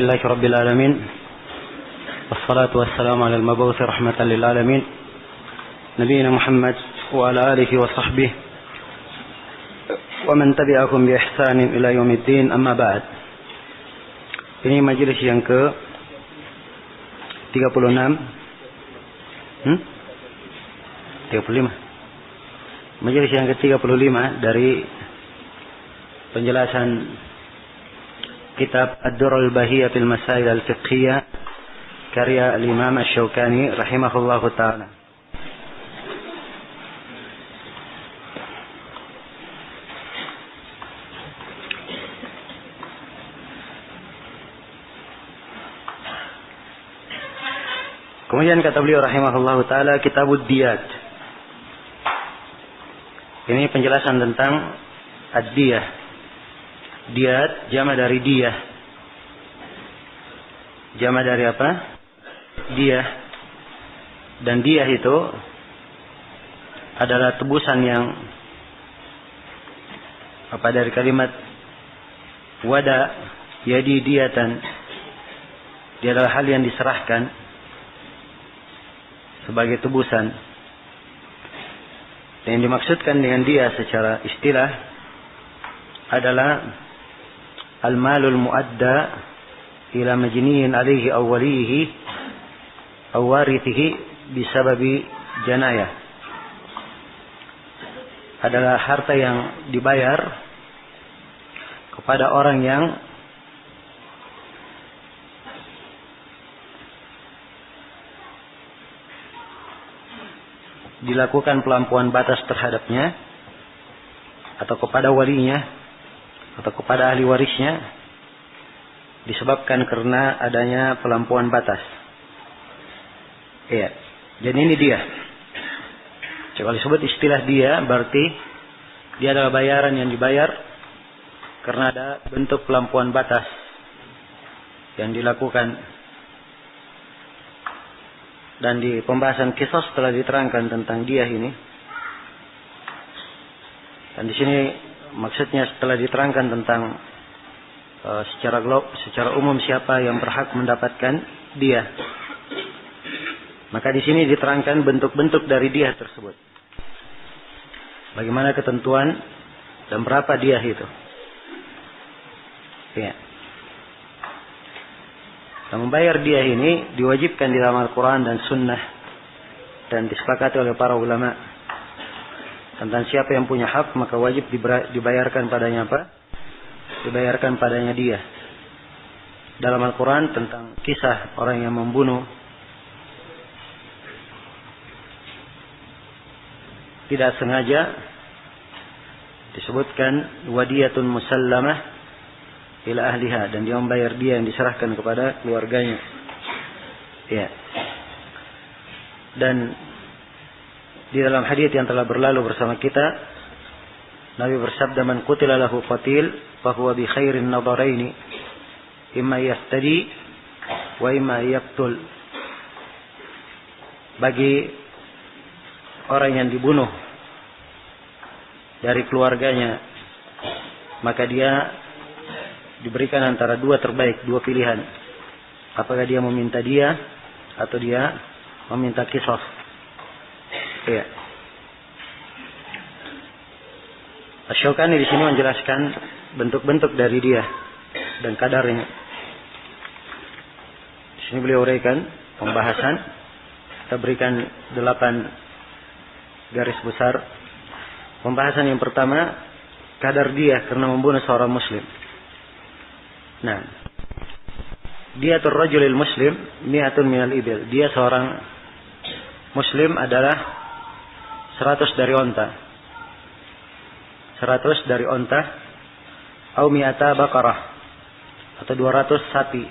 لله رب العالمين والصلاة والسلام على المبعوث رحمة للعالمين نبينا محمد وعلى آله وصحبه ومن تبعهم بإحسان إلى يوم الدين أما بعد. Ini majelis yang ke 36 35. Majelis yang ke-35 dari penjelasan kitab Ad-Durrul Bahiyah fil Masail al-Fiqhiyah karya al-Imam Asy-Syaukani rahimahullahu taala. Kemudian kata beliau rahimahullahu taala Kitabud Diyat. Ini penjelasan tentang ad-diyah. Diyat jama dari diyah. Jama dari apa? Diyah. Dan diyah itu adalah tebusan yang dari kalimat wada yadi diyatan. Dia adalah hal yang diserahkan sebagai tebusan. Dan yang dimaksudkan dengan dia secara istilah adalah al-malul muadda ila majniyin alaihi aw walihi aw warithihi bisababi janayah. Adalah harta yang dibayar kepada orang yang dilakukan pelampuan batas terhadapnya atau kepada walinya atau kepada ahli warisnya disebabkan karena adanya pelampuan batas. Iya. Jadi ini dia. Kalau disebut istilah dia berarti dia adalah bayaran yang dibayar karena ada bentuk pelampuan batas yang dilakukan. Dan di pembahasan kisah telah diterangkan tentang diyah ini. Dan di sini maksudnya setelah diterangkan tentang secara umum siapa yang berhak mendapatkan diyah. Maka di sini diterangkan bentuk-bentuk dari diyah tersebut. Bagaimana ketentuan dan berapa diyah itu. Ya. Dan membayar diyah ini diwajibkan di dalam Al-Quran dan Sunnah dan disepakati oleh para ulama tentang siapa yang punya hak maka wajib dibayarkan padanya apa? Dibayarkan padanya diyah. Dalam Al-Quran tentang kisah orang yang membunuh tidak sengaja disebutkan wadiyatun musallamah ila ahliha, dan dia membayar dia yang diserahkan kepada keluarganya. Ya. Dan di dalam hadis yang telah berlalu bersama kita, Nabi bersabda, "Man qutila lahu qatil, fa huwa bi khairin nadharaini, imma yaftadi wa imma yaqtul." Bagi orang yang dibunuh dari keluarganya, maka dia diberikan antara dua terbaik, dua pilihan. Apakah dia meminta dia atau dia meminta qisas. Iya. Asy-Syaukani di sini menjelaskan bentuk-bentuk dari dia dan kadarnya. Di sini beliau uraikan pembahasan. Kita berikan 8 garis besar. Pembahasan yang pertama, kadar dia karena membunuh seorang muslim. Nah, dia rajulil muslim mi'atun minal ibil. Dia seorang muslim adalah 100 dari onta. 100 dari onta. Au mi'ata baqarah. Atau 200 sapi.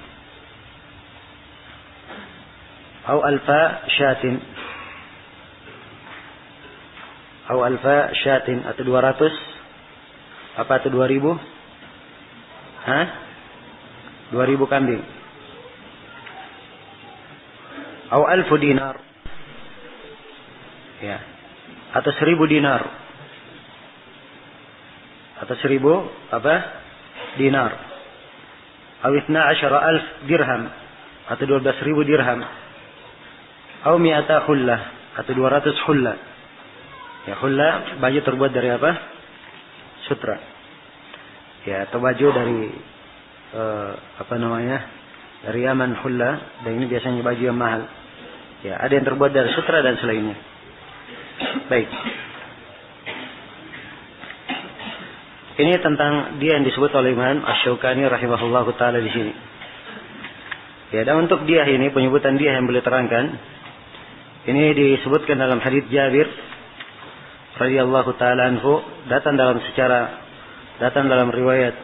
Au alfa syatin. Au alfa syatin. Atau 200. Apa itu 2000? Hah? 2000 kambing. Atau 1000 dinar. Ya. Atau 1000 dinar. Atau 1000 apa? Dinar. Aw 12,000 dirham atau 12.000 dirham. Aw 100 hullah atau 200 hullah. Ya, hullah baju terbuat dari apa? Sutra. Ya, atau baju dari dari Yaman, hullah, dan ini biasanya baju yang mahal. Ya, ada yang terbuat dari sutra dan selainnya. Baik. Ini tentang dia yang disebut oleh Imam Asy-Syaukani rahimahullahu taala di sini. Ya, dan untuk dia ini, penyebutan dia yang beliau terangkan, ini disebutkan dalam hadits Jabir radhiyallahu taala anhu, datang dalam riwayat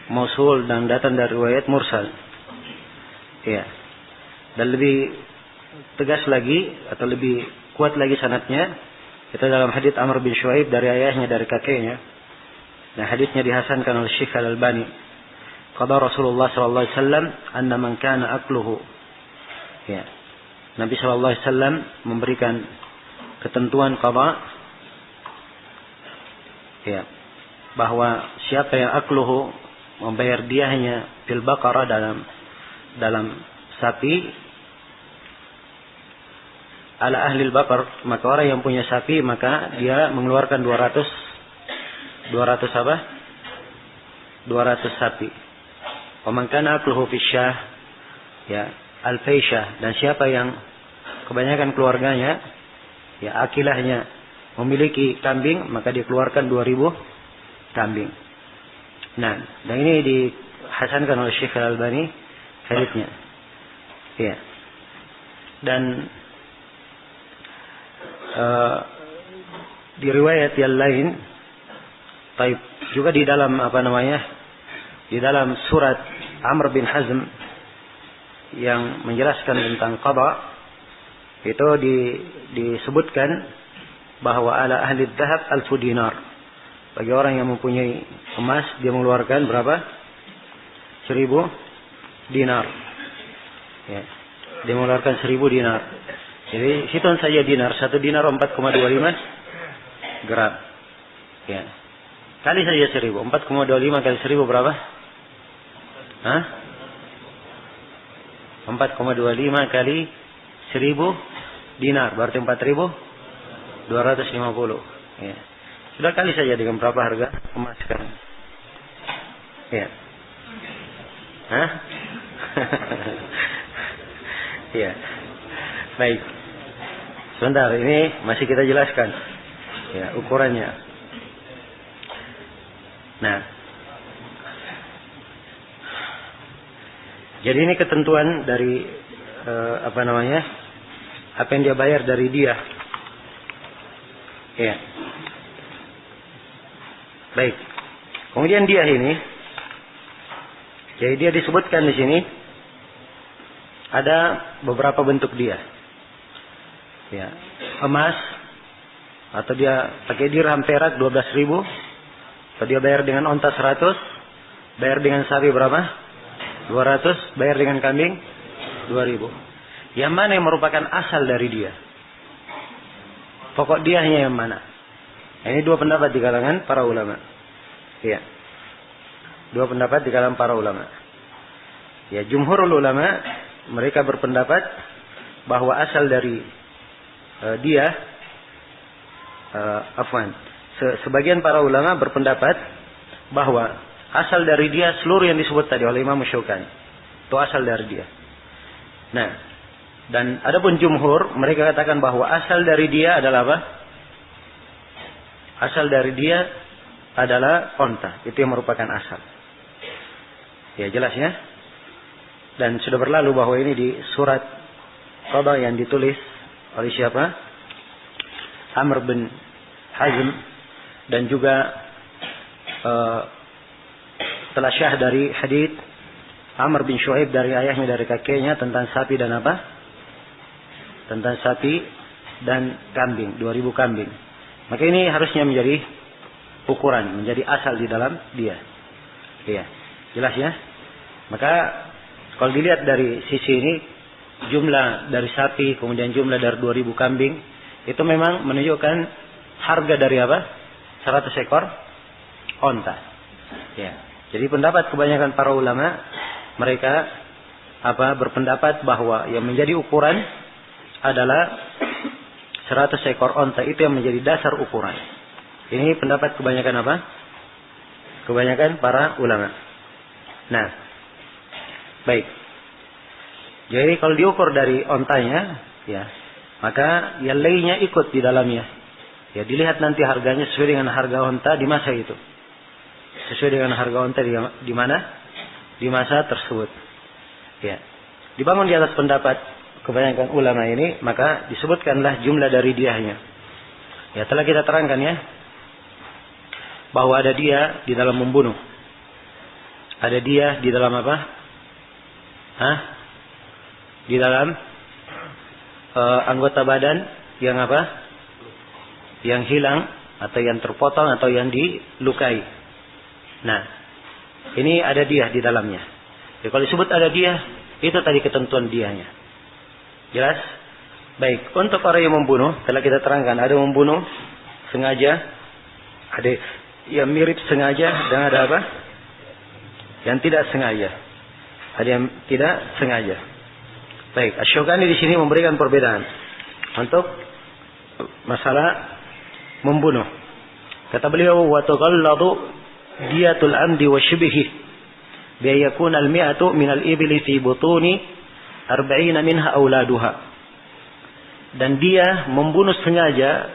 mausul dan datang dari riwayat mursal. Ya. Dan lebih tegas lagi atau lebih kuat lagi sanadnya, itu dalam hadits Amr bin Shu'aib dari ayahnya, dari kakeknya. Nah, haditsnya dihasankan oleh Syekh Al-Albani. Qada Rasulullah sallallahu alaihi wasallam anna man kana akluhu. Ya. Nabi sallallahu alaihi wasallam memberikan ketentuan qada, ya, bahwa siapa yang akluhu, membayar diahnya fil baqarah, dalam sapi, ala ahli al-baqar, maka orang yang punya sapi maka dia mengeluarkan 200 apa? 200 sapi. Wa man kana akluhu fi syah, ya, al-faisyah, dan siapa yang kebanyakan keluarganya, ya, akilahnya memiliki kambing, maka dia keluarkan 2000 kambing. Nah, dan ini dihasankan oleh Syekh Al-Albani haditsnya. Ya. Dan di riwayat yang lain, juga di dalam di dalam surat Amr bin Hazm yang menjelaskan tentang qada, itu disebutkan bahwa ala ahli dhahab 1,000 dinar. Bagi orang yang mempunyai emas, dia mengeluarkan berapa? 1.000 dinar. Ya. Dia mengeluarkan 1.000 dinar. Jadi hitung saja dinar, 1 dinar 4,25 gram. Ya. Kali saja 1.000, 4,25 kali 1.000 berapa? 4,25 kali 1.000 dinar, berarti 4.250. Ya. Sudah kali saja dengan berapa harga emas sekarang? Ya. Ya. Baik. Sebentar, ini masih kita jelaskan, ya, ukurannya. Nah, jadi ini ketentuan dari apa yang dia bayar dari dia. Ya. Baik. Kemudian dia ini, jadi dia disebutkan di sini ada beberapa bentuk dia. Ya, emas, atau dia pakai dirham perak 12.000, atau dia bayar dengan onta 100, bayar dengan sapi berapa? 200, bayar dengan kambing 2.000. Yang mana yang merupakan asal dari dia? Pokok diahnya yang mana? Ini dua pendapat di kalangan para ulama. Ya, dua pendapat di kalangan para ulama. Ya, jumhurul ulama mereka berpendapat bahwa asal dari sebagian para ulama berpendapat bahwa asal dari dia seluruh yang disebut tadi oleh Imam Syaukani itu asal dari dia. Nah, dan adapun jumhur mereka katakan bahwa asal dari dia adalah apa? Asal dari dia adalah onta, itu yang merupakan asal. Ya, jelas ya. Dan sudah berlalu bahwa ini di surat qada yang ditulis oleh siapa? Amr bin Hazm, dan juga telah syah dari hadits Amr bin Shu'aib dari ayahnya, dari kakeknya, tentang sapi dan apa? Tentang sapi dan kambing, 2.000 kambing. Maka ini harusnya menjadi ukuran, menjadi asal di dalam dia. Iya, jelas ya. Maka kalau dilihat dari sisi ini, jumlah dari sapi, kemudian jumlah dari 2.000 kambing, itu memang menunjukkan harga dari apa? 100 ekor onta. Ya. Jadi pendapat kebanyakan para ulama, mereka berpendapat bahwa yang menjadi ukuran adalah 100 ekor onta, itu yang menjadi dasar ukuran. Ini pendapat kebanyakan Kebanyakan para ulama. Nah, baik. Jadi kalau diukur dari ontanya, ya, maka yang lainnya ikut di dalamnya. Ya, dilihat nanti harganya sesuai dengan harga onta di masa itu. Sesuai dengan harga onta di mana? Di masa tersebut. Ya. Dibangun di atas pendapat kebanyakan ulama ini, maka disebutkanlah jumlah dari diahnya. Ya, telah kita terangkan ya, bahwa ada dia di dalam membunuh. Ada dia di dalam apa? Di dalam anggota badan yang apa? Yang hilang atau yang terpotong atau yang dilukai. Nah, ini ada dia di dalamnya. Jadi kalau disebut ada dia, itu tadi ketentuan dianya. Jelas? Baik, untuk orang yang membunuh, telah kita terangkan, ada membunuh sengaja, ada yang mirip sengaja, dan ada apa? Yang tidak sengaja. Ada yang tidak sengaja. Baik, Asy-Syaukani di sini memberikan perbedaan untuk masalah membunuh. Kata beliau, wa tughalladu diyatul amdi wa shibhi bi yakuna al-mi'atu min al-ibli fi butuni 40 minha auladuha. Dan dia membunuh sengaja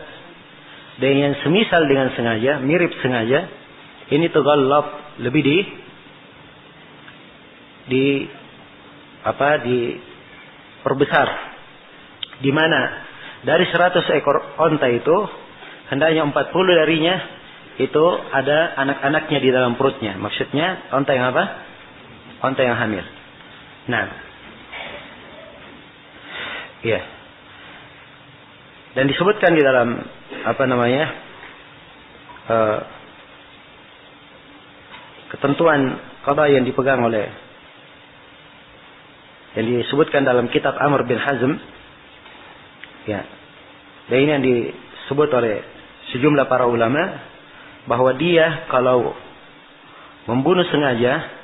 dan yang semisal dengan sengaja, mirip sengaja, ini tughallad, lebih diperbesar. Di mana dari 100 ekor onta itu hendaknya 40 darinya itu ada anak-anaknya di dalam perutnya. Maksudnya onta yang apa? Onta yang hamil. Nah, iya. Dan disebutkan di dalam ketentuan qada yang dipegang oleh, yang disebutkan dalam kitab Amr bin Hazm, ya. Dan ini yang disebut oleh sejumlah para ulama, bahwa dia kalau membunuh sengaja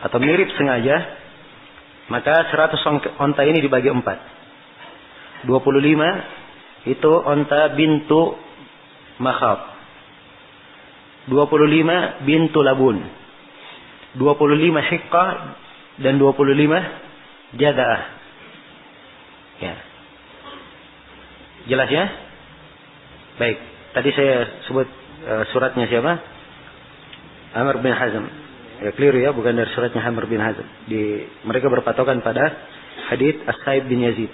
atau mirip sengaja, maka 100 onta ini dibagi 4. 25 itu onta bintu makhab, 25 bintu labun, 25 hiqqah, dan 25 jada'ah. Ya. Jelas ya? Baik. Tadi saya sebut suratnya siapa? Amr bin Hazm. Ya, keliru ya, bukan dari suratnya Amr bin Hazm. Mereka berpatokan pada hadits As-Sa'ib bin Yazid.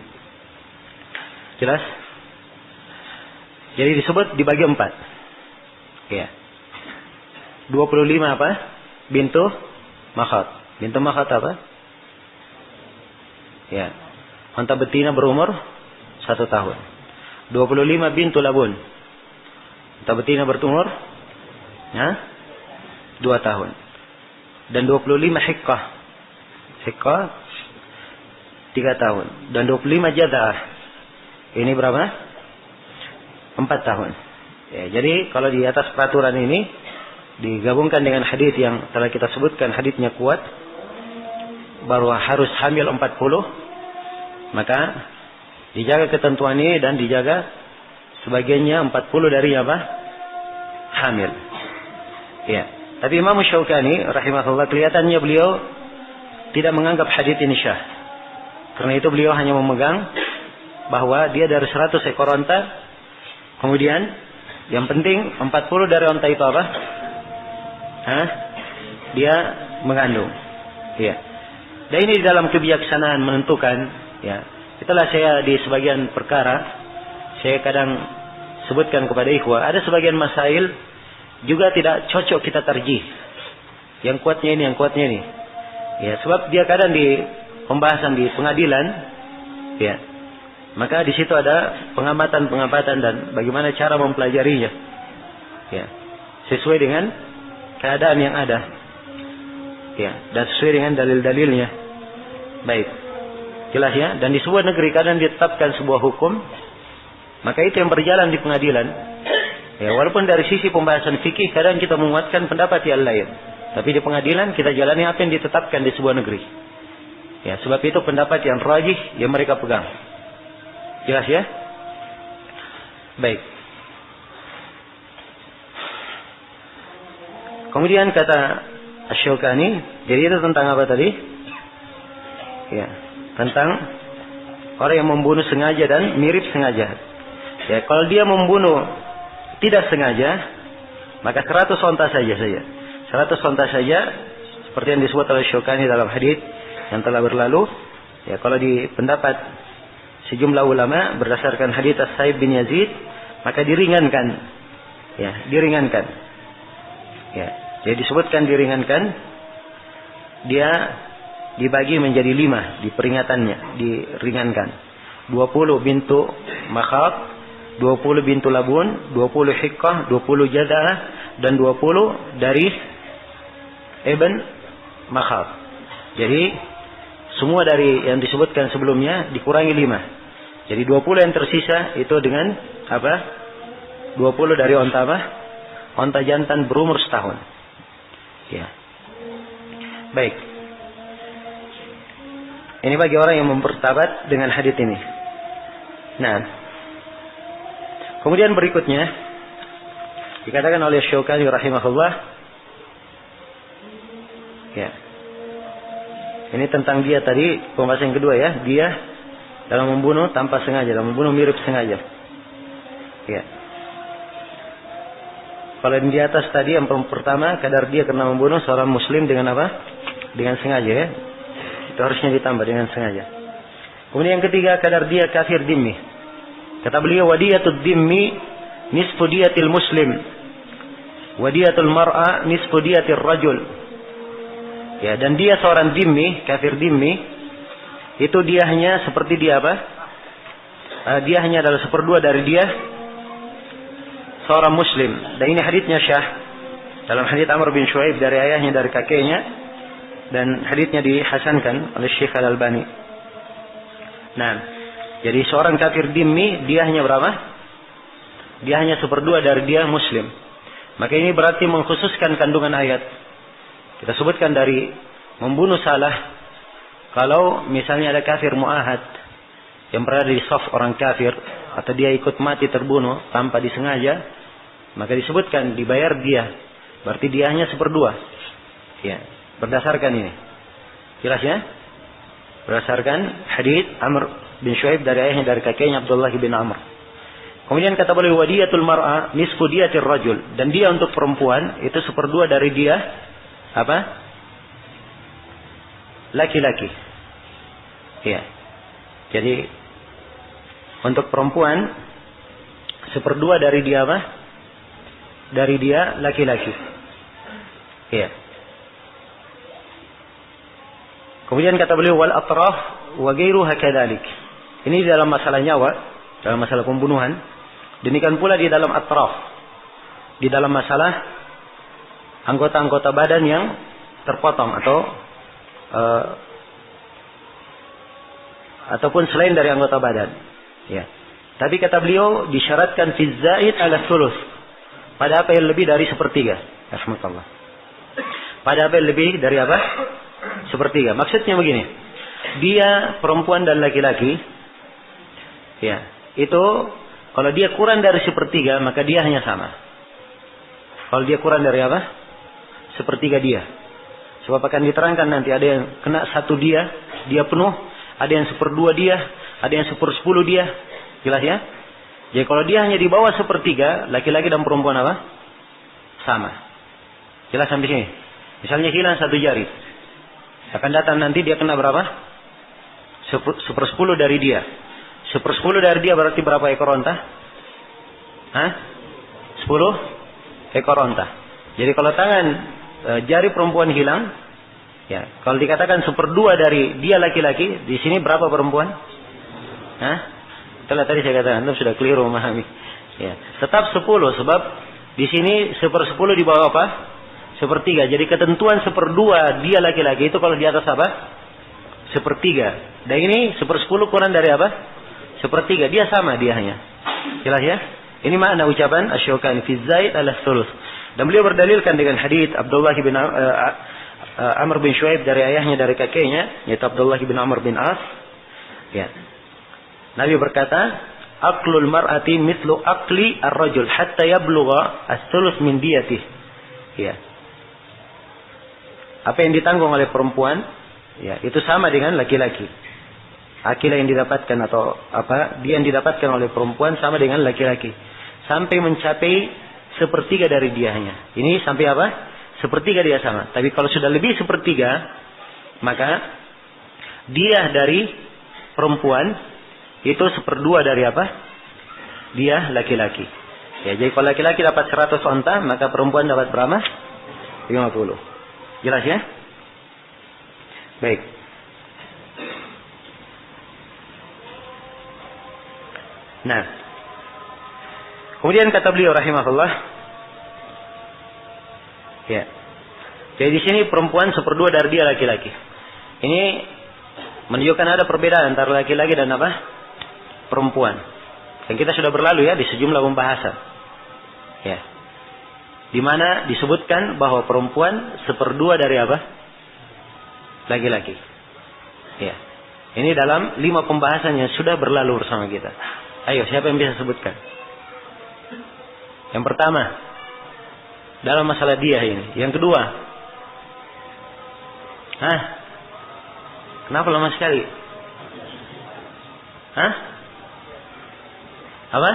Jelas? Jadi disebut dibagi 4. Ya. 25 apa? Bintu makhad. Bintu makhad apa? Ya. Onta betina berumur 1 tahun. 25 bintu labun. Onta betina berumur 2 tahun. Dan 25 hiqqah. Hiqqah 3 tahun. Dan 25 jada'ah. Ini berapa? 4 tahun. Ya, jadi kalau di atas peraturan ini digabungkan dengan hadis yang telah kita sebutkan, hadisnya kuat, bahwa harus hamil 40, maka dijaga ketentuan ini dan dijaga sebagiannya 40 dari apa? Hamil. Ya. Tapi Imam Syaukani rahimahullah, kelihatannya beliau tidak menganggap hadis ini syah. Karena itu beliau hanya memegang bahwa dia dari 100 ekor onta, kemudian yang penting 40 dari onta itu apa? Dia mengandung. Ya. Dan ini dalam kebijaksanaan menentukan, ya. Itulah saya di sebagian perkara saya kadang sebutkan kepada ikhwah, ada sebagian masail juga tidak cocok kita tarjih. Yang kuatnya ini, yang kuatnya ini. Ya, sebab dia kadang di pembahasan di pengadilan, ya. Maka di situ ada pengamatan-pengamatan dan bagaimana cara mempelajarinya. Ya. Sesuai dengan keadaan yang ada. Ya, dan sesuai dengan dalil-dalilnya. Baik. Jelas ya? Dan di sebuah negeri kadang ditetapkan sebuah hukum, maka itu yang berjalan di pengadilan. Ya, walaupun dari sisi pembahasan fikih kadang kita menguatkan pendapat yang lain. Tapi di pengadilan kita jalani apa yang ditetapkan di sebuah negeri. Ya, sebab itu pendapat yang rajih yang mereka pegang. Jelas ya? Baik. Kemudian kata Asy-Syaukani, jadi itu tentang apa tadi? Ya, tentang orang yang membunuh sengaja dan mirip sengaja. Ya, kalau dia membunuh tidak sengaja, maka 100 onta saja. 100 onta saja, seperti yang disebut oleh Syaukani dalam hadits yang telah berlalu. Ya, kalau di pendapat sejumlah ulama berdasarkan hadits As-Sa'ib bin Yazid, maka diringankan. Ya, diringankan. Ya, jadi disebutkan diringankan. Dia dibagi menjadi 5 di peringatannya, diringankan. 20 bintu makhab, 20 bintu labun, 20 hiqqah, 20 jada'ah, dan 20 dari ibn makhab. Jadi semua dari yang disebutkan sebelumnya dikurangi 5. Jadi 20 yang tersisa itu dengan apa? 20 dari onta apa? Onta jantan berumur setahun. Ya. Baik. Ini bagi orang yang mempertabat dengan hadits ini. Nah, kemudian berikutnya dikatakan oleh Syaukani rahimahullah. Ya. Ini tentang dia tadi, pembahasan yang kedua ya. Dia dalam membunuh tanpa sengaja, dalam membunuh mirip sengaja. Ya. Kalau yang di atas tadi yang pertama, kadar dia kena membunuh seorang muslim dengan apa? Dengan sengaja ya. Itu harusnya ditambah dengan sengaja. Kemudian yang ketiga, kadar dia kafir dhimmi. Kata beliau, wadiyatul dhimmi nisfu diyatil muslim. Wadiyatul mar'a nisfu diyatil rajul. Ya, dan dia seorang dhimmi, kafir dhimmi, itu dia hanya seperti dia apa? Dia hanya adalah 1/2 dari dia seorang muslim. Dan ini haditsnya syah. Dalam hadits Amr bin Shu'aib dari ayahnya, dari kakeknya. Dan haditsnya dihasankan oleh Syekh Al-Albani. Nah, jadi seorang kafir dhimmi, dia hanya berapa? Dia hanya 1/2 dari dia muslim. Maka ini berarti mengkhususkan kandungan ayat. Kita sebutkan dari membunuh salah. Kalau misalnya ada kafir mu'ahad yang berada di saf orang kafir, atau dia ikut mati terbunuh tanpa disengaja, maka disebutkan dibayar dia. Berarti dia hanya 1/2. Ya, berdasarkan ini. Jelas ya? Berdasarkan hadits Amr bin Shu'aib dari ayahnya, dari kakeknya Abdullah bin Amr. Kemudian kata beliau, wadiyatul mar'a nisfu diyatir rajul. Dan dia untuk perempuan itu 1/2 dari dia apa? Laki-laki. Ya. Jadi untuk perempuan 1/2 dari dia apa? Dari dia laki-laki. Ya. Kemudian kata beliau, wal atraf wa ghairuha kadzalik. Ini dalam masalah nyawa, dalam masalah pembunuhan. Demikian pula di dalam atraf, di dalam masalah anggota-anggota badan yang terpotong ataupun selain dari anggota badan. Ya. Tapi kata beliau disyaratkan fi zaid ala thuluth. Pada apa yang lebih dari 1/3. Alhamdulillah. Pada apa yang lebih dari apa? 1/3. Maksudnya begini. Dia perempuan dan laki-laki. Ya. Itu kalau dia kurang dari 1/3 maka dia hanya sama. Kalau dia kurang dari apa? 1/3 dia. Sebab akan diterangkan nanti ada yang kena 1 dia penuh. Ada yang 1/2 dia. Ada yang 1/10 dia. Jelas ya? Jadi kalau dia hanya di bawah 1/3, laki-laki dan perempuan apa? Sama. Jelas sampai sini? Misalnya hilang 1 jari. Akan datang nanti dia kena berapa? 1/10 dari dia. 1/10 dari dia berarti berapa ekor onta? 10 ekor onta. Jadi kalau tangan jari perempuan hilang, ya, kalau dikatakan 1/2 dari dia laki-laki, di sini berapa perempuan? Itulah tadi saya katakan, Anda sudah keliru memahami. Ya, tetap 10 sebab di sini 1/10 di bawah apa? 1/3. Jadi ketentuan 1/2 dia laki-laki itu kalau di atas apa? 1/3. Dan ini 1/10 kurang dari apa? 1/3. Dia sama dia hanya. Jelas ya? Ini makna ucapan Asy-Syaukani fi zaid ala thuluth. Dan beliau berdalilkan dengan hadits Abdullah bin Amr bin Shu'aib dari ayahnya dari kakeknya, yaitu Abdullah bin Amr bin As. Ya. Nabi berkata, "Aqlul mar'ati mithlu aqli ar-rajul hatta yablugha as-sulus min diyatihi." Ya. Apa yang ditanggung oleh perempuan, ya, itu sama dengan laki-laki. Akilah yang didapatkan atau dia yang didapatkan oleh perempuan sama dengan laki-laki. Sampai mencapai sepertiga dari diahnya. Ini sampai apa? Sepertiga dia sama. Tapi kalau sudah lebih sepertiga, maka diah dari perempuan itu seperdua dari apa? Diah laki-laki. Ya, jadi kalau laki-laki dapat 100 onta, maka perempuan dapat berapa? 50. Jelas ya? Baik. Nah, kemudian kata beliau rahimahullah, ya. Jadi di sini perempuan seperdua dari dia laki-laki. Ini menunjukkan ada perbedaan antara laki-laki dan apa? Perempuan. Dan kita sudah berlalu ya di sejumlah pembahasan. Ya. Di mana disebutkan bahwa perempuan seperdua dari apa? Laki-laki. Ya. Ini dalam 5 pembahasan yang sudah berlalu bersama kita. Ayo, siapa yang bisa sebutkan? Yang pertama, dalam masalah dia ini. Yang kedua, kenapa lama sekali? Apa?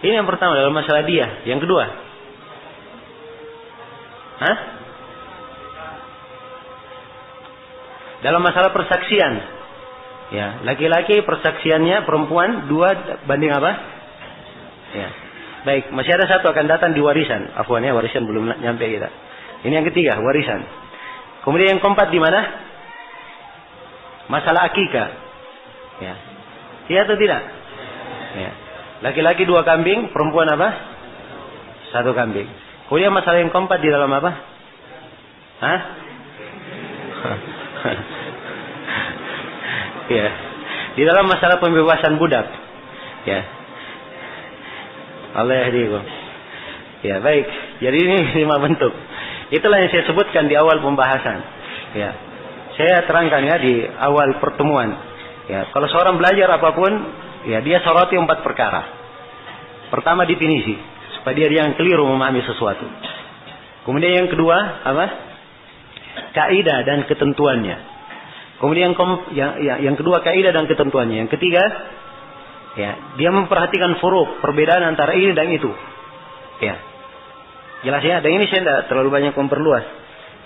Ini yang pertama dalam masalah dia. Yang kedua, dalam masalah persaksian. Ya, laki-laki persaksiannya, perempuan 2 banding apa? Ya. Baik, masih ada satu akan datang di warisan. Afwan ya, warisan belum nyampe kita. Ini yang ketiga, warisan. Kemudian yang keempat di mana? Masalah akikah. Ya. Iya atau tidak? Ya. Laki-laki 2 kambing, perempuan apa? 1 kambing. Kemudian masalah yang keempat di dalam apa? Ya, di dalam masalah pembebasan budak. Ya, Allah yahdikum. Ya, baik. Jadi ini 5 bentuk. Itulah yang saya sebutkan di awal pembahasan. Ya, saya terangkan ya di awal pertemuan. Ya, kalau seorang belajar apapun, ya dia soroti 4 perkara. Pertama definisi, supaya dia yang keliru memahami sesuatu. Kemudian yang kedua apa? Kaidah dan ketentuannya. Kemudian yang kedua kaidah dan ketentuannya. Yang ketiga, ya, dia memperhatikan furuk, perbedaan antara ini dan itu. Ya. Jelas ya, dan ini saya tidak terlalu banyak memperluas.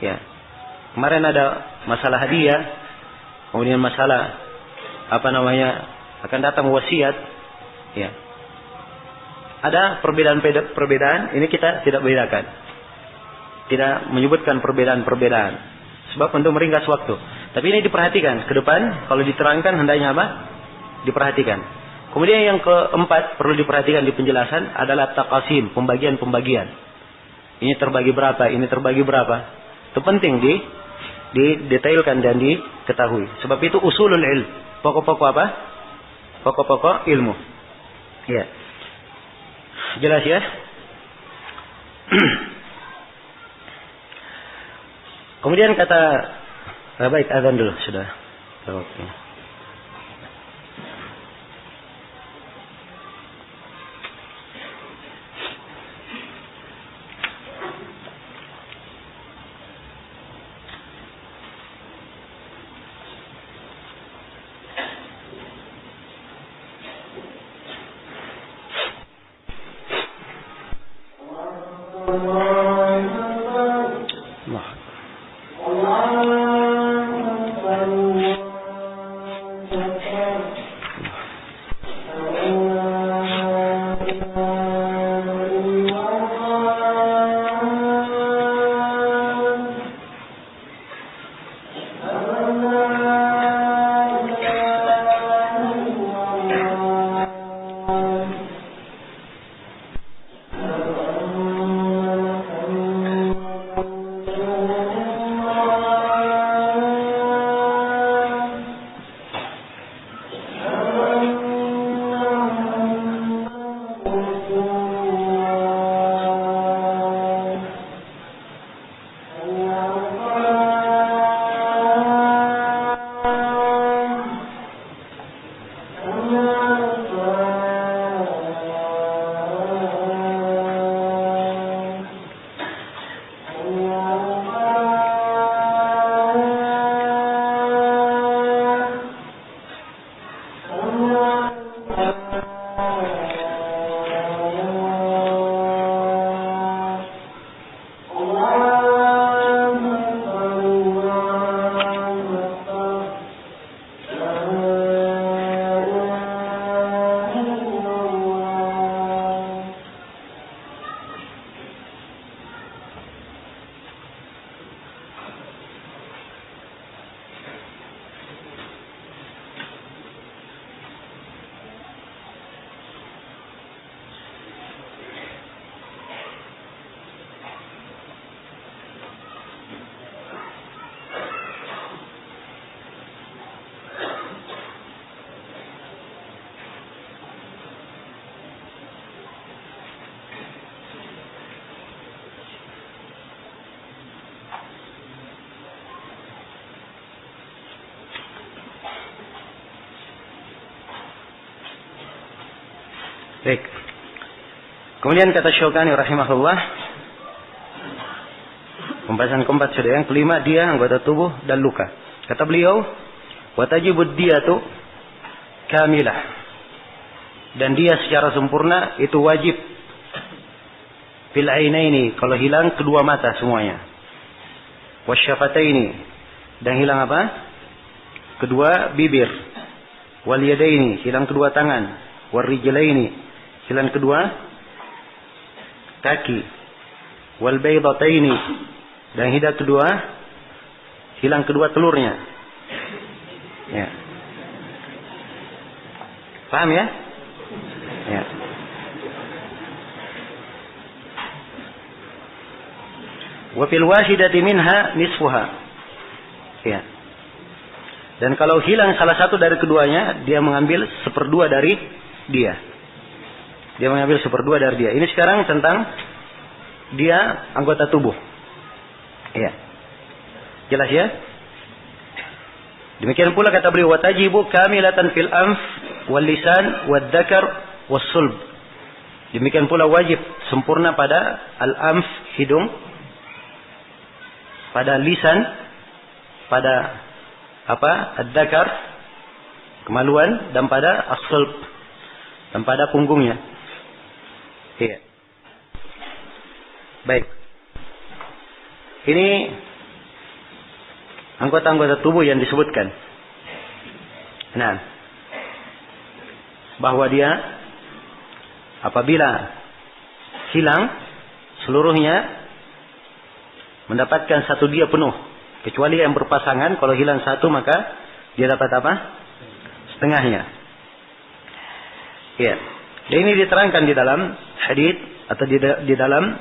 Ya. Kemarin ada masalah hadiah, kemudian masalah akan datang wasiat. Ya. Ada perbedaan, ini kita tidak bedakan. Tidak menyebutkan perbedaan-perbedaan. Sebab untuk meringkas waktu. Tapi ini diperhatikan. Ke depan, kalau diterangkan hendaknya apa? Diperhatikan. Kemudian yang keempat, perlu diperhatikan di penjelasan, adalah taqasim, pembagian-pembagian. Ini terbagi berapa, ini terbagi berapa. Itu penting didetailkan dan diketahui. Sebab itu usulul ilm. Pokok-pokok apa? Pokok-pokok ilmu. Ya. Jelas ya? Kemudian kata, baik, azan dulu sudah. Oke. Baik. Kemudian kata Syaukani rahimahullah, pembahasan keempat sudah, yang kelima dia anggota tubuh dan luka. Kata beliau, wa tajibud diyatu kamilah. Dan dia secara sempurna itu wajib fil ainaini, kalau hilang kedua mata semuanya. Wasyafataini, dan hilang apa? Kedua bibir. Wal yadaini, hilang kedua tangan. Wal rijlaini, hilang kedua kaki. Wal baydataini, dan hilang kedua telurnya. Ya. Paham ya? Ya. Wa fil wahidati minha nisfuha. Ya. Dan kalau hilang salah satu dari keduanya, dia mengambil 1/2 dari dia. Dia mengambil 1/2 dari dia. Ini sekarang tentang dia anggota tubuh. Ya. Jelas ya? Demikian pula kata beliau, wa tajibu kamilatan fil anf wal lisan wad dzakar was sulb. Demikian pula wajib sempurna pada al-anf, hidung, pada lisan, pada ad-dzakar, kemaluan, dan pada as-sulb, dan pada punggungnya. Iya. Baik. Ini anggota-anggota tubuh yang disebutkan. Nah, bahwa dia apabila hilang seluruhnya mendapatkan satu dia penuh, kecuali yang berpasangan. Kalau hilang satu maka dia dapat apa? Setengahnya. Ya. Dan ini diterangkan di dalam hadits atau di dalam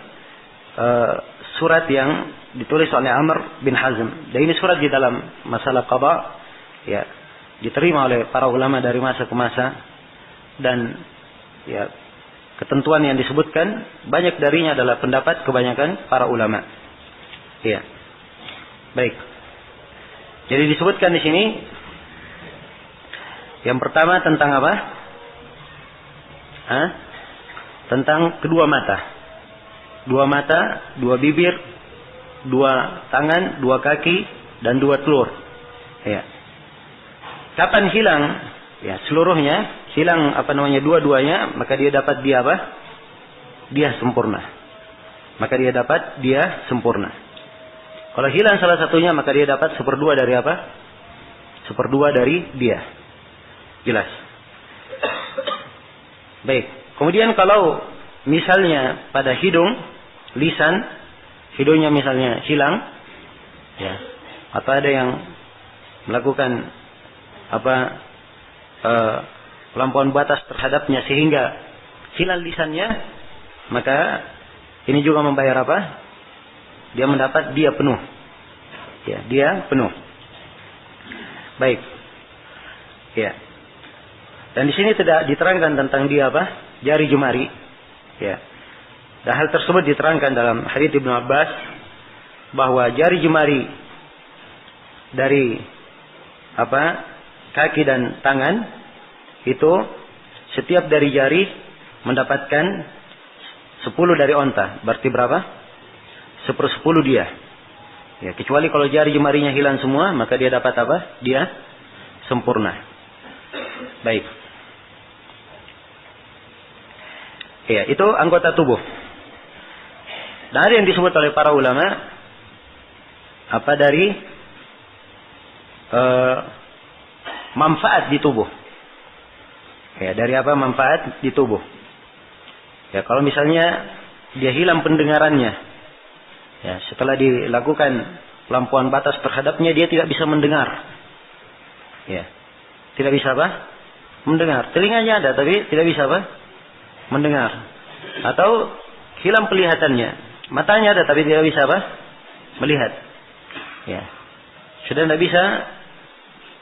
surat yang ditulis oleh Amr bin Hazm. Dan ini surat di dalam masalah qada, ya, diterima oleh para ulama dari masa ke masa, dan ya, ketentuan yang disebutkan banyak darinya adalah pendapat kebanyakan para ulama. Ya. Baik. Jadi disebutkan di sini yang pertama tentang apa? Tentang kedua mata. Dua mata, dua bibir, dua tangan, dua kaki, dan dua telur. Ya. Kapan hilang? Ya, seluruhnya hilang dua-duanya, maka dia dapat dia apa? Dia sempurna. Maka dia dapat dia sempurna. Kalau hilang salah satunya, maka dia dapat 1/2 dari apa? 1/2 dari dia. Jelas. Baik. Kemudian kalau misalnya pada hidung, lisan, hidungnya misalnya hilang, ya, atau ada yang melakukan pelampauan batas terhadapnya sehingga hilang lisannya, maka ini juga membayar apa? Dia mendapat dia penuh. Ya, dia penuh. Baik. Ya. Dan di sini tidak diterangkan tentang dia apa? Jari jemari. Ya. Dan hal tersebut diterangkan dalam hadits Ibnu Abbas bahwa jari jemari dari kaki dan tangan itu setiap dari jari mendapatkan 10 dari onta. Berarti berapa? 1/10 dia. Ya, kecuali kalau jari jemarinya hilang semua, maka dia dapat apa? Dia sempurna. Baik. Ya, itu anggota tubuh. Dan ada yang disebut oleh para ulama dari manfaat di tubuh. Ya, dari apa manfaat di tubuh? Ya, kalau misalnya dia hilang pendengarannya, ya, setelah dilakukan lampuan batas terhadapnya, dia tidak bisa mendengar. Ya, tidak bisa apa? Mendengar. Telinganya ada, tapi tidak bisa apa? Mendengar. Atau hilang pelihatannya. Matanya ada, tapi tidak bisa apa? Melihat. Ya, sudah tidak bisa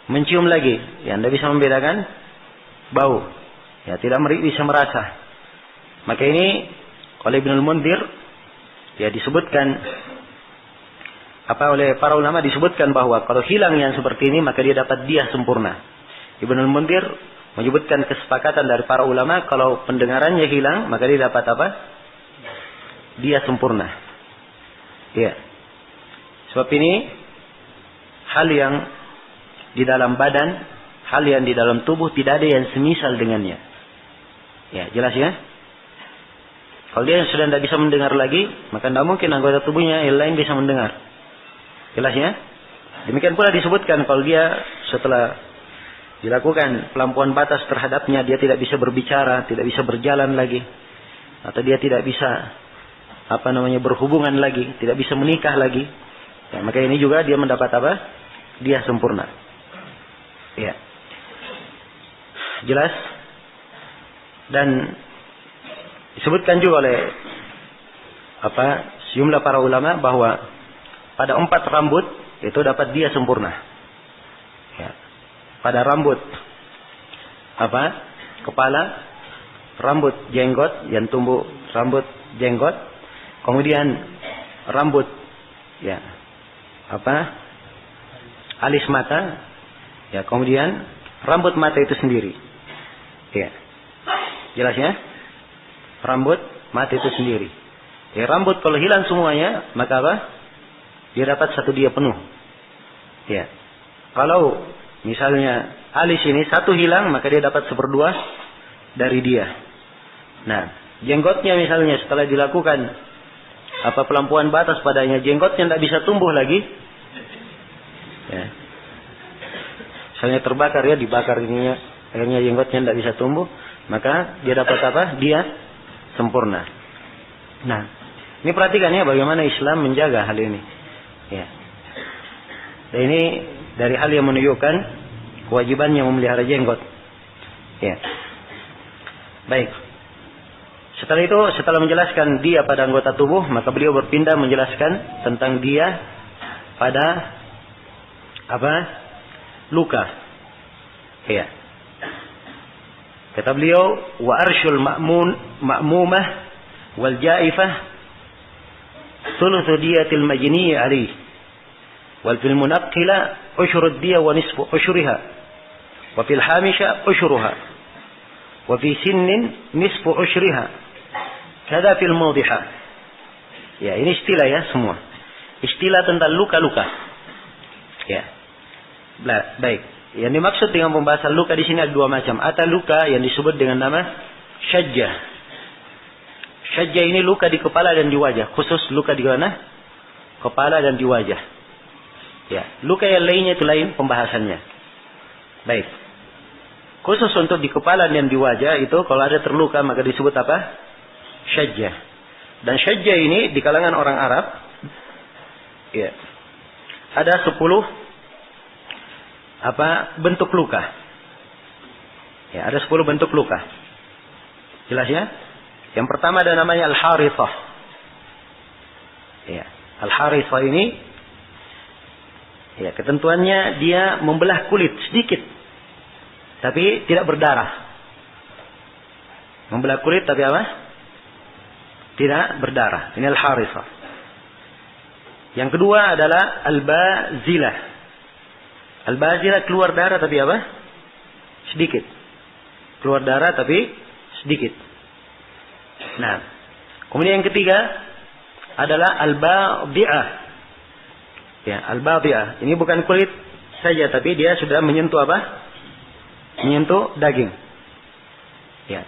mencium lagi. Ya, tidak bisa membedakan bau. Ya, tidak bisa merasa. Maka ini oleh Ibnul Mundzir, ya, disebutkan oleh para ulama disebutkan bahwa kalau hilang yang seperti ini, maka dia dapat dia sempurna. Ibnul Mundzir menyebutkan kesepakatan dari para ulama kalau pendengarannya hilang maka dia dapat apa? Dia sempurna. Ya. Sebab ini hal yang di dalam badan, hal yang di dalam tubuh tidak ada yang semisal dengannya. Ya, jelas ya? Kalau dia sudah tidak bisa mendengar lagi, maka tidak mungkin anggota tubuhnya yang lain bisa mendengar. Jelas ya? Demikian pula disebutkan kalau dia setelah dilakukan pelampuan batas terhadapnya, dia tidak bisa berbicara, tidak bisa berjalan lagi, atau dia tidak bisa berhubungan lagi, tidak bisa menikah lagi, ya, maka ini juga dia mendapat apa? Dia sempurna. Ya, jelas. Dan disebutkan juga oleh sejumlah para ulama bahwa pada 4 rambut itu dapat dia sempurna. Ya. Pada rambut kepala, rambut jenggot yang tumbuh, rambut jenggot, kemudian rambut alis mata, ya, kemudian rambut mata itu sendiri. Ya. Jelas ya? Rambut mata itu sendiri. Ya, rambut kalau hilang semuanya, maka apa? Dia dapat 1 dia penuh. Ya. Kalau misalnya alis ini 1 hilang, maka dia dapat 1/2 dari dia. Nah, jenggotnya misalnya setelah dilakukan pelampuan batas padanya, jenggotnya tidak bisa tumbuh lagi. Ya. Misalnya terbakar ya, dibakar ininya, akhirnya jenggotnya tidak bisa tumbuh, maka dia dapat apa? Dia sempurna. Nah, ini perhatikan ya bagaimana Islam menjaga hal ini. Ya. Dan ini dari hal yang menunjukkan kewajibannya memelihara jenggot. Ya. Baik. Setelah itu, setelah menjelaskan dia pada anggota tubuh, maka beliau berpindah menjelaskan tentang dia pada luka. Ya. Kata beliau, wa arsyul ma'mumah wal jaifah thuluthu diyatil majni' alaihi wal fil munaqqila ushru diya wa nisfu ushriha wa fil hamisha ushruha wa fi sinnin nisfu ushriha kada fil mawdiha. Ya, ini istilah ya semua. Istilah tentang luka-luka. Ya. Baik. Yang dimaksud dengan pembahasan luka di sini ada 2 macam. Ada luka yang disebut dengan nama syajjah. Syajjah ini luka di kepala dan di wajah. Khusus luka di mana? Kepala dan di wajah. Ya, luka yang lainnya itu lain pembahasannya. Baik. Khusus untuk di kepala dan di wajah itu kalau ada terluka maka disebut apa? Syajjah. Dan syajjah ini di kalangan orang Arab, ya, ada 10 bentuk luka. Ya, ada 10 bentuk luka. Jelas ya? Yang pertama ada namanya al-harithah. Ya, al-harithah ini ya, ketentuannya dia membelah kulit sedikit tapi tidak berdarah. Membelah kulit tapi apa? Tidak berdarah. Ini al-harithah. Yang kedua adalah al-bazilah. Al-bazilah keluar darah tapi apa? Sedikit. Keluar darah tapi sedikit. Nah, kemudian yang ketiga adalah al-badi'ah. Ya, al-badi'ah. Ini bukan kulit saja tapi dia sudah menyentuh apa? Menyentuh daging. Ya.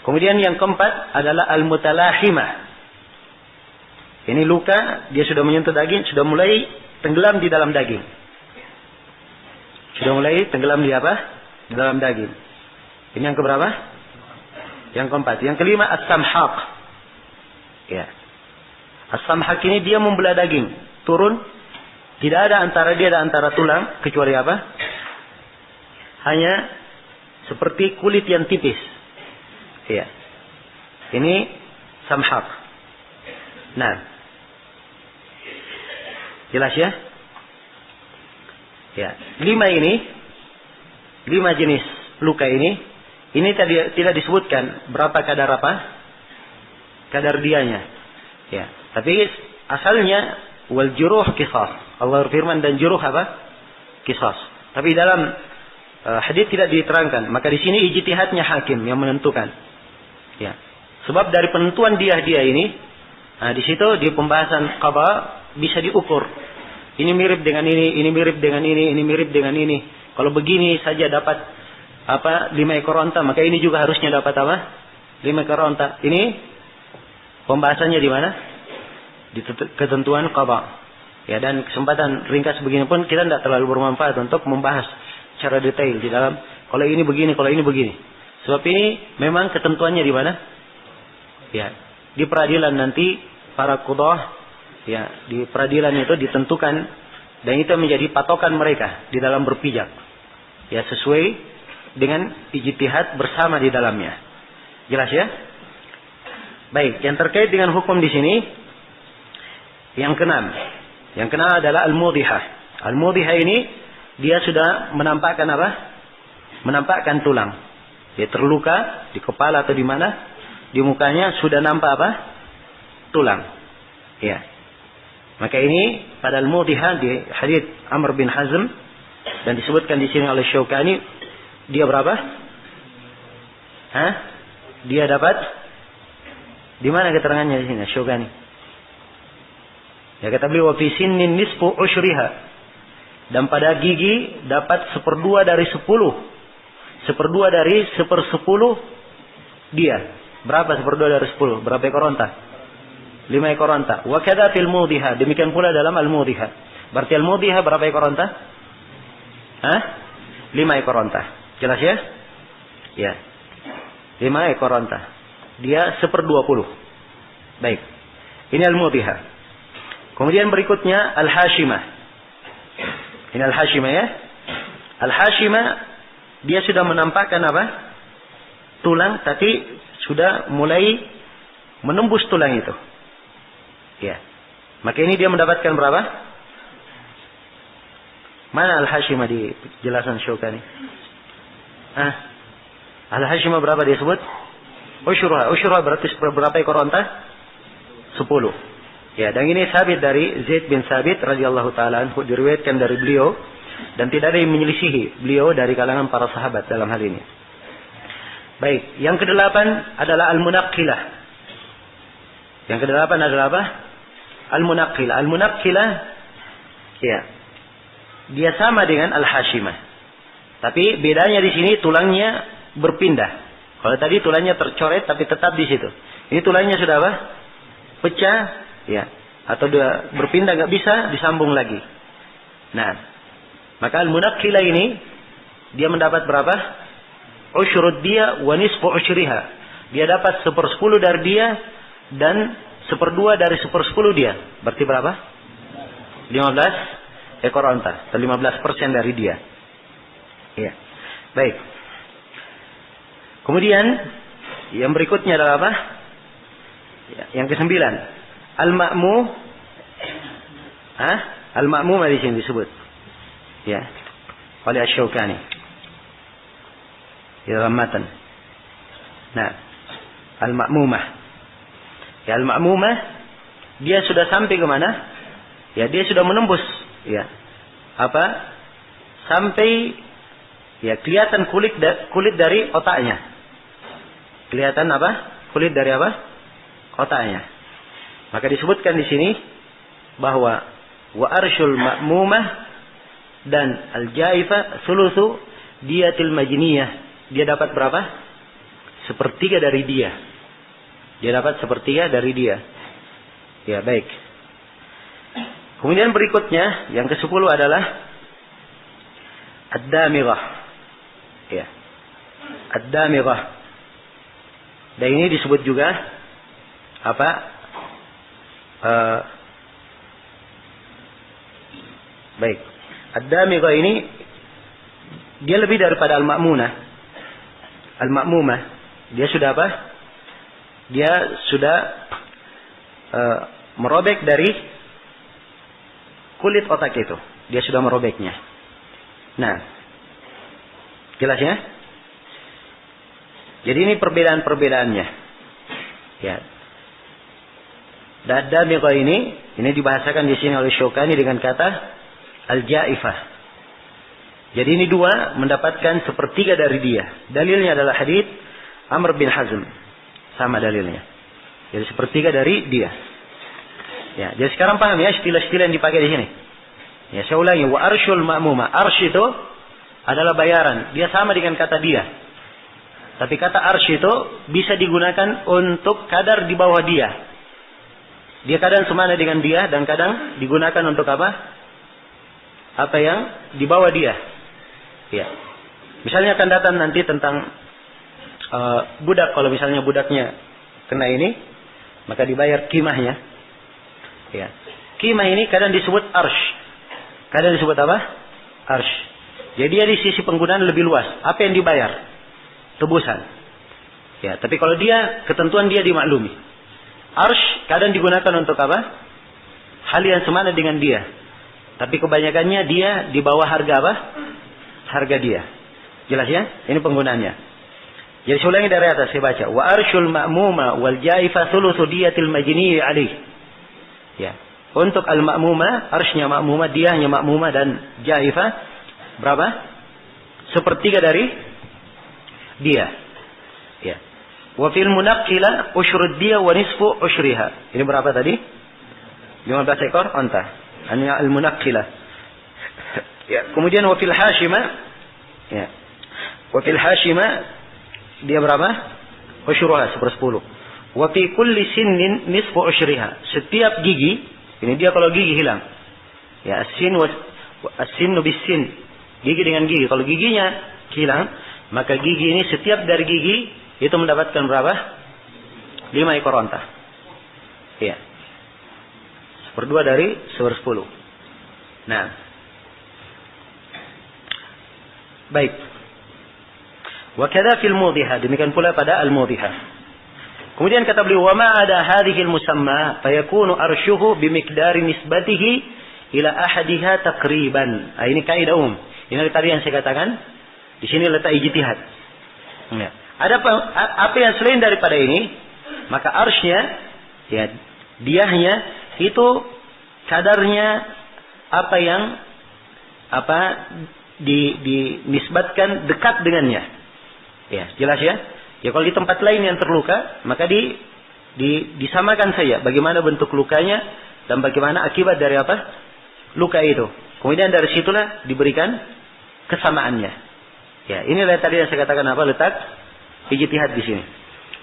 Kemudian yang keempat adalah al-mutalahimah. Ini luka, dia sudah menyentuh daging, sudah mulai tenggelam di dalam daging. Sudah mulai tenggelam di apa? Di dalam daging. Ini yang keberapa? Yang keempat. Yang kelima as-samhaq. Ya. As-samhaq ini dia membelah daging, turun, tidak ada antara dia dan antara tulang kecuali apa? Hanya seperti kulit yang tipis. Ya. Ini samhaq. Nah. Jelas ya? Ya. 5 jenis luka ini tadi tidak disebutkan berapa kadar apa? Kadar dianya. Ya. Tapi asalnya wal juruh qisas. Allah berfirman dan juruh apa? Qisas. Tapi dalam hadits tidak diterangkan, maka di sini ijtihadnya hakim yang menentukan. Ya. Sebab dari penentuan dia ini, di situ di pembahasan qada bisa diukur. Ini mirip dengan ini mirip dengan ini mirip dengan ini. Kalau begini saja dapat 5 ekor onta, maka ini juga harusnya dapat 5 ekor onta. Ini pembahasannya di mana? Di ketentuan qada. Ya, dan kesempatan ringkas begini pun kita tidak terlalu bermanfaat untuk membahas secara detail di dalam kalau ini begini, kalau ini begini. Sebab ini memang ketentuannya di mana? Ya, di peradilan nanti para qadha, ya, di peradilan itu ditentukan dan itu menjadi patokan mereka di dalam berpijak. Ya, sesuai dengan ijtihad bersama di dalamnya. Jelas ya? Baik, yang terkait dengan hukum di sini yang keenam. Yang keenam adalah al-mudhihah. Al-mudhihah ini dia sudah menampakkan apa? Menampakkan tulang. Dia terluka di kepala atau di mana? Di mukanya sudah nampak apa? Tulang. Ya. Maka ini pada al-mudhihah di hadits Amr bin Hazm dan disebutkan di sini oleh Syaukani, dia berapa? Dia dapat di mana keterangannya di sini Syaukani? Ya, kata beliau wa fi sinnin nisfu ushriha. Dan pada gigi dapat 1/2 dari 10. 1/2 dari 1/10 dia. Berapa 1/2 dari 10? Berapa ekor onta? 5 ekor onta. Wa kadza fil mudhiha. Demikian pula dalam al-mudhiha. Berarti al-mudhiha berapa ekor onta? 5 ekor onta. Jelas ya? Ya. 5 ekor onta. Dia 1/20. Baik. Ini al-mudhiha. Kemudian berikutnya al-hashimah. Ini al-hashimah ya. Al-hashimah dia sudah menampakkan apa? Tulang, tapi sudah mulai menembus tulang itu. Ya. Maka ini dia mendapatkan berapa? Mana al-hashimah di jelasan Syaukani? Al-hashimah berapa dia sebut? Usyurah berarti berapa ekor onta? 10. Ya, dan ini sabit dari Zaid bin Sabit radhiyallahu taala anhu, diriwayatkan dari beliau dan tidak ada yang menyelisihi beliau dari kalangan para sahabat dalam hal ini. Baik, yang kedelapan adalah al-munaqqilah. Yang kedelapan adalah apa? Al-munaqqilah. Al-munaqqilah ya. Dia sama dengan al-hashimah. Tapi bedanya di sini tulangnya berpindah. Kalau tadi tulangnya tercoret tapi tetap di situ. Ini tulangnya sudah apa? Pecah. Ya, atau dia berpindah nggak bisa disambung lagi. Nah, maka al-munaqqilah ini dia mendapat berapa? Ushrud dia wa nisfu ushriha. Dia dapat 1/10 dari dia dan 1/2 dari 1/10 dia. Berarti berapa? 15 ekor onta atau 15% dari dia. Ya. Baik. Kemudian yang berikutnya adalah apa? Ya, yang ke-9. Al-ma'mum. Al-ma'mum di sini disebut. Ya. Oleh Asy-Syaukani. Di dalam matan. Nah, al-ma'mumah. Ya, al-ma'mumah dia sudah sampai ke mana? Ya, dia sudah menembus ya. Apa? Sampai ya kelihatan kulit dari otaknya. Kelihatan apa? Kulit dari apa? Otaknya. Maka disebutkan di sini bahwa wa arsyul ma'mumah dan al-jaifa sulusu diyatil majniyah. Dia dapat berapa? 1/3 dari dia. Dia dapat 1/3 dari dia. Ya, baik. Kemudian berikutnya yang ke-10 adalah ad-damighah. Ya. Ad-damighah. Dan ini disebut juga apa? Baik. Ad-damighah ini dia lebih daripada al-ma'munah. Al-ma'mumah dia sudah apa? Dia sudah merobek dari kulit otak itu. Dia sudah merobeknya. Nah, jelas ya? Jadi ini perbedaan-perbedaannya. Ya. Dan damighah ini dibahasakan di sini oleh Syaukani dengan kata al-jaifah. Jadi ini dua mendapatkan sepertiga dari dia. Dalilnya adalah hadits Amr bin Hazm. Sama dalilnya. Jadi sepertiga dari dia. Ya, jadi sekarang paham ya istilah-istilah yang dipakai di sini. Ya, saya ulangi, wa arsyul ma'muma. Arsy itu adalah bayaran. Dia sama dengan kata dia. Tapi kata arsy itu bisa digunakan untuk kadar di bawah dia. Dia kadang semana dengan dia dan kadang digunakan untuk apa? Apa yang di bawah dia. Ya. Misalnya akan datang nanti tentang budak. Kalau misalnya budaknya kena ini, maka dibayar kimahnya. Ya. Kimah ini kadang disebut arsh. Kadang disebut apa? Arsh. Jadi dia di sisi penggunaan lebih luas. Apa yang dibayar? Tebusan. Ya, tapi kalau dia ketentuan dia dimaklumi. Arsh kadang digunakan untuk apa? Hal yang semana dengan dia. Tapi kebanyakannya dia di bawah harga apa? Harga dia. Jelas ya? Ini penggunaannya. Jadi saya ulangi dari atas, saya baca. Wa arshul ma'muma wal jaifa thuluthu diyatil majni alaih. Ya. Untuk al-ma'muma, arshnya ma'muma, diahnya ma'muma dan jaifa berapa? Sepertiga dari dia. Ya. Wa fil munaqqila ushrud dia wa nisfu ushriha. Ini berapa tadi? 15 ekor unta. Ini al-munaqqila. Ya, kemudian wa fil hashima. Ya. Wa fil hashima dia berapa? Ushruha 1/10. Wa fi kulli sinnin nisfu ushriha. Setiap gigi, ini dia kalau gigi hilang. Ya, as-sinnu bis-sin. Gigi dengan gigi. Kalau giginya hilang, maka gigi ini setiap dari gigi itu mendapatkan berapa? 5 ekor onta. Iya. 1/2 dari 1/10. Nah. Baik. Wa kadza fil mudhiha, demikian pula pada al-mudhiha. Kemudian kata beliau, wa ma ada hadhihi al-musamma fayakunu arshuhu bimiqdari nisbatihi ila ahadiha taqriban. Ini kaidah umum. Ini tadi yang saya katakan, di sini letak ijtihad. Ya. Ada apa yang selain daripada ini, maka arshnya, ya, diahnya itu kadarnya apa yang dinisbatkan dekat dengannya. Ya, jelas ya? Ya kalau di tempat lain yang terluka, maka disamakan saja bagaimana bentuk lukanya dan bagaimana akibat dari apa? Luka itu. Kemudian dari situlah diberikan kesamaannya. Ya, inilah tadi yang saya katakan apa? Letak ijtihad di sini.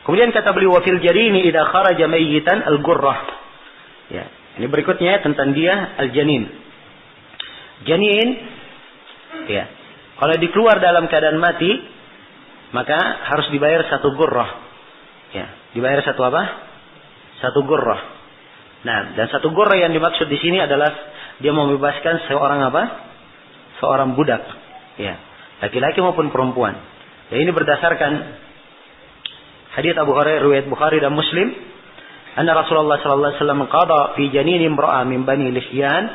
Kemudian kata beliau wa fil jarini idza kharaja mayyitan al-gurrah. Ya, ini berikutnya tentang dia al-janin. Janin, ya. Kalau dikeluar dalam keadaan mati, maka harus dibayar 1 gurrah. Ya, dibayar 1 apa? 1 gurrah. Nah, dan 1 gurrah yang dimaksud di sini adalah dia membebaskan seorang apa? Seorang budak. Ya, laki-laki maupun perempuan. Ya, ini berdasarkan hadits Abu Hurairah riwayat Bukhari dan Muslim. Anna Rasulullah sallallahu alaihi wasallam qada fi janin imra'a min bani Lihyan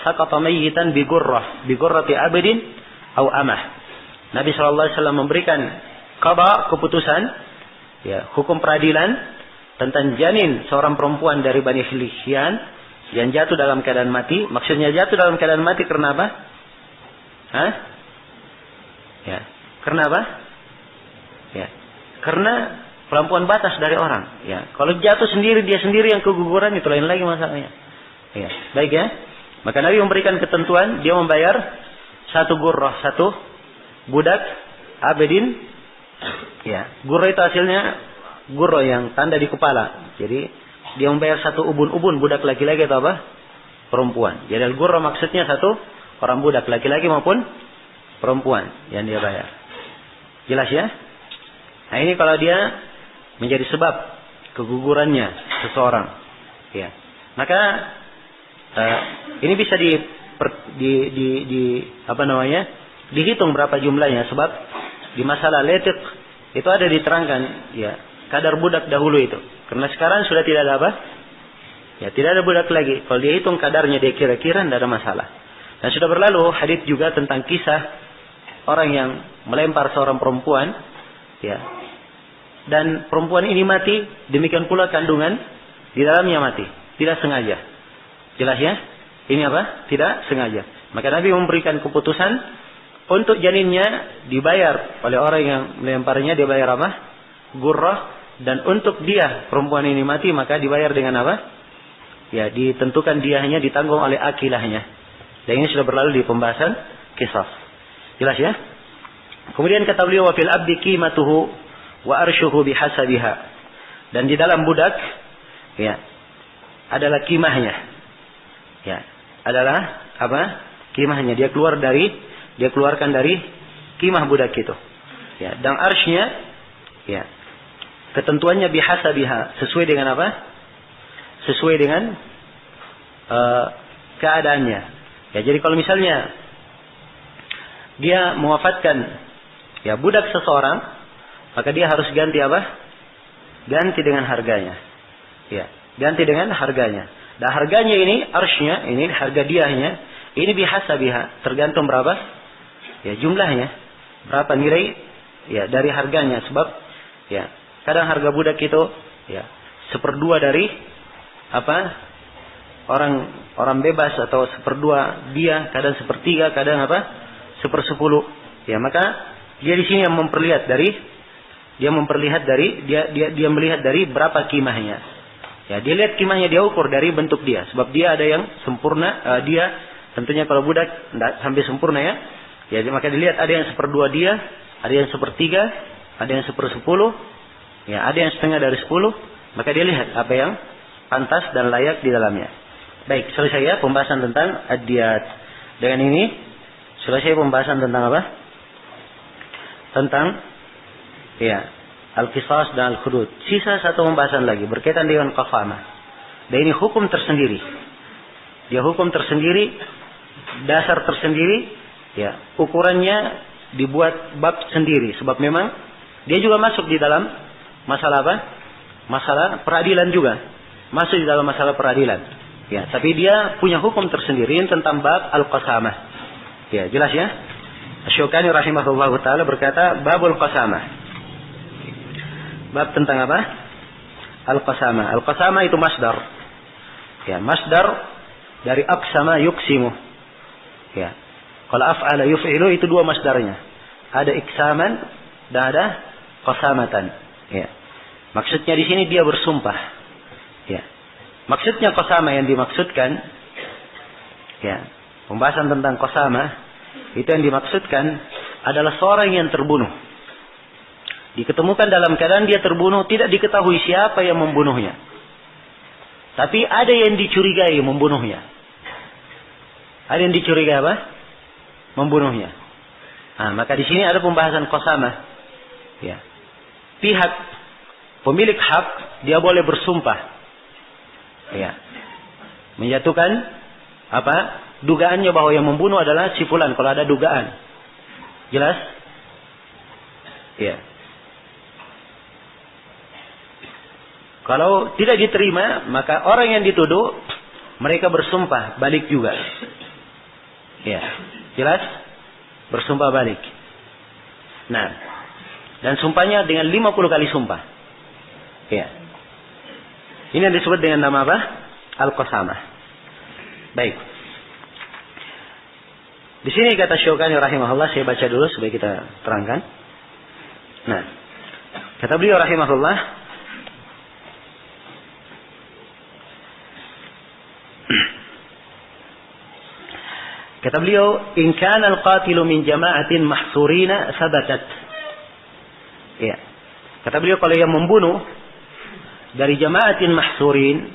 saqata mayyitan bi gurrati 'abdin aw amah. Nabi sallallahu alaihi wasallam memberikan qada, keputusan, ya, hukum peradilan tentang janin seorang perempuan dari Bani Lihyan yang jatuh dalam keadaan mati. Maksudnya jatuh dalam keadaan mati karena apa? Hah? Ya, karena apa? Ya, karena perempuan batas dari orang. Ya, kalau jatuh sendiri dia sendiri yang keguguran itu lain lagi masalahnya. Ya, baik ya. Maka Nabi memberikan ketentuan dia membayar 1 gurrah, 1 budak abedin. Ya, gurrah itu hasilnya gurrah yang tanda di kepala. Jadi dia membayar 1 ubun budak laki-laki atau apa? Perempuan. Jadi al-gurrah maksudnya 1 orang budak laki-laki maupun perempuan yang dia bayar. Jelas ya? Nah, ini kalau dia menjadi sebab kegugurannya seseorang. Ya. Maka ini bisa dihitung berapa jumlahnya, sebab di masalah letik itu ada diterangkan ya kadar budak dahulu itu. Karena sekarang sudah tidak ada apa? Ya, tidak ada budak lagi. Kalau dia hitung kadarnya dia kira-kira tidak ada masalah. Dan sudah berlalu hadits juga tentang kisah orang yang melempar seorang perempuan, ya. Dan perempuan ini mati, demikian pula kandungan di dalamnya mati, tidak sengaja. Jelas ya? Ini apa? Tidak sengaja. Maka Nabi memberikan keputusan Untuk janinnya dibayar oleh orang yang melemparnya, dia bayar apa? Gurrah. Dan untuk dia, perempuan ini mati, maka dibayar dengan apa? Ya, ditentukan diahnya ditanggung oleh akilahnya. Dan ini sudah berlalu di pembahasan qisas. Jelas ya? Kemudian kata beliau, wa fil abdi qimatuhu wa arshuhu bihasabiha. Dan di dalam budak, ya, adalah kimahnya. Ya, adalah apa? Kimahnya. Dia keluarkan dari kimah budak itu. Ya, dan arshnya, ya, ketentuannya bihasabiha, sesuai dengan apa? Sesuai dengan keadaannya. Ya, jadi kalau misalnya dia mewafatkan ya budak seseorang, maka dia harus ganti apa? Ganti dengan harganya. Ya, ganti dengan harganya. Dan harganya ini, arshnya, ini harga diahnya, ini bihasabiha, tergantung berapa? Ya, jumlahnya. Berapa nilai ya dari harganya, sebab ya kadang harga budak itu ya 1/2 dari apa? Orang bebas, atau 1/2 dia, kadang 1/3, kadang apa? 1/10. Ya, maka dia di sini yang memperlihat dari dia melihat dari berapa kimahnya. Ya, dia lihat kimahnya, dia ukur dari bentuk dia, sebab dia ada yang sempurna, dia tentunya kalau budak tidak sampai sempurna ya. Ya, maka dilihat ada yang 1/2 dia, ada yang 1/3, ada yang 1/10. Ya, ada yang setengah dari 10, maka dia lihat apa yang pantas dan layak di dalamnya. Baik, selesai ya pembahasan tentang ad-diyat. Dengan ini selesai pembahasan tentang apa? Tentang ya al-qisas dan al-hudud. Sisa satu pembahasan lagi berkaitan dengan qasamah. Dan ini hukum tersendiri. Dia hukum tersendiri, dasar tersendiri, ya, ukurannya dibuat bab sendiri, sebab memang dia juga masuk di dalam masalah apa? Masalah peradilan juga. Masuk di dalam masalah peradilan. Ya, tapi dia punya hukum tersendiri tentang bab al-qasamah. Ya, jelas ya? Asy-Syaukani rahimahullahu taala berkata, babul qasamah. Bab tentang apa? Al-qasamah. Al-qasamah itu masdar. Ya, masdar dari aqsama yuqsimu. Ya. Kalau af'ala yuf'ilu itu dua masdarnya. Ada iksaman dan ada qasamatan. Ya. Maksudnya di sini dia bersumpah. Ya. Maksudnya qasamah yang dimaksudkan, ya, pembahasan tentang qasamah itu yang dimaksudkan adalah seorang yang terbunuh. Diketemukan dalam keadaan dia terbunuh, tidak diketahui siapa yang membunuhnya. Tapi ada yang dicurigai membunuhnya. Ada yang dicurigai apa? Membunuhnya. Nah, maka di sini ada pembahasan qasamah. Ya. Pihak pemilik hak dia boleh bersumpah. Ya. Menjatuhkan apa? Dugaannya bahwa yang membunuh adalah si fulan kalau ada dugaan. Jelas? Ya. Kalau tidak diterima, maka orang yang dituduh mereka bersumpah balik juga. Ya. Jelas? Bersumpah balik. Nah, dan sumpahnya dengan 50 kali sumpah. Ya. Ini yang disebut dengan nama apa? Al-qasamah. Baik. Di sini kata Syaukani rahimahullah, saya baca dulu supaya kita terangkan. Nah, kata beliau rahimahullah, kata beliau, in kana al-qatilu min jama'atin mahsurina sabatat. Ya. Kata beliau, kalau yang membunuh dari jama'atin mahsurin,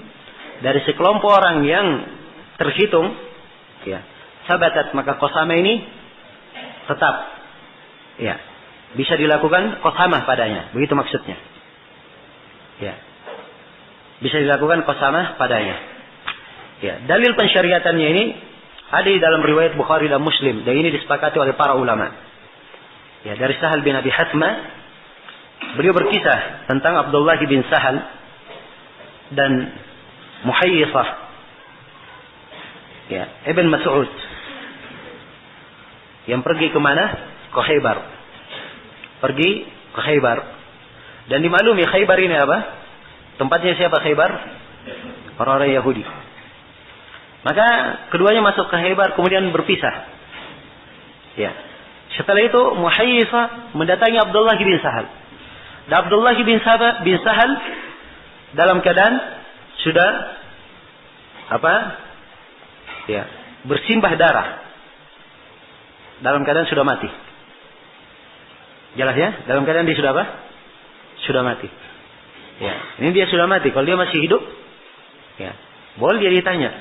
dari sekelompok orang yang terhitung, ya, sabatat, maka qasamah ini tetap, ya, bisa dilakukan qasamah padanya. Begitu maksudnya. Ya. Bisa dilakukan qasamah padanya. Ya, dalil pensyariatannya ini ada di dalam riwayat Bukhari dan Muslim, dan ini disepakati oleh para ulama. Ya, dari Sahal bin Abi Hatma, beliau berkisah tentang Abdullah bin Sahal dan Muhayyisah, ya, Ibn Mas'ud, yang pergi ke mana? Ke Khaybar. Pergi ke Khaybar. Dan dimaklumi Khaybar ini apa? Tempatnya siapa Khaybar? Orang-orang Yahudi. Maka keduanya masuk ke Khaybar kemudian berpisah. Ya. Setelah itu Muhayyisah mendatangi Abdullah bin Sahal. Dan Abdullah bin Sahal dalam keadaan sudah bersimbah darah. Dalam keadaan sudah mati. Jelas ya? Dalam keadaan dia sudah apa? Sudah mati. Ya, ini dia sudah mati. Kalau dia masih hidup, ya, boleh dia ditanya.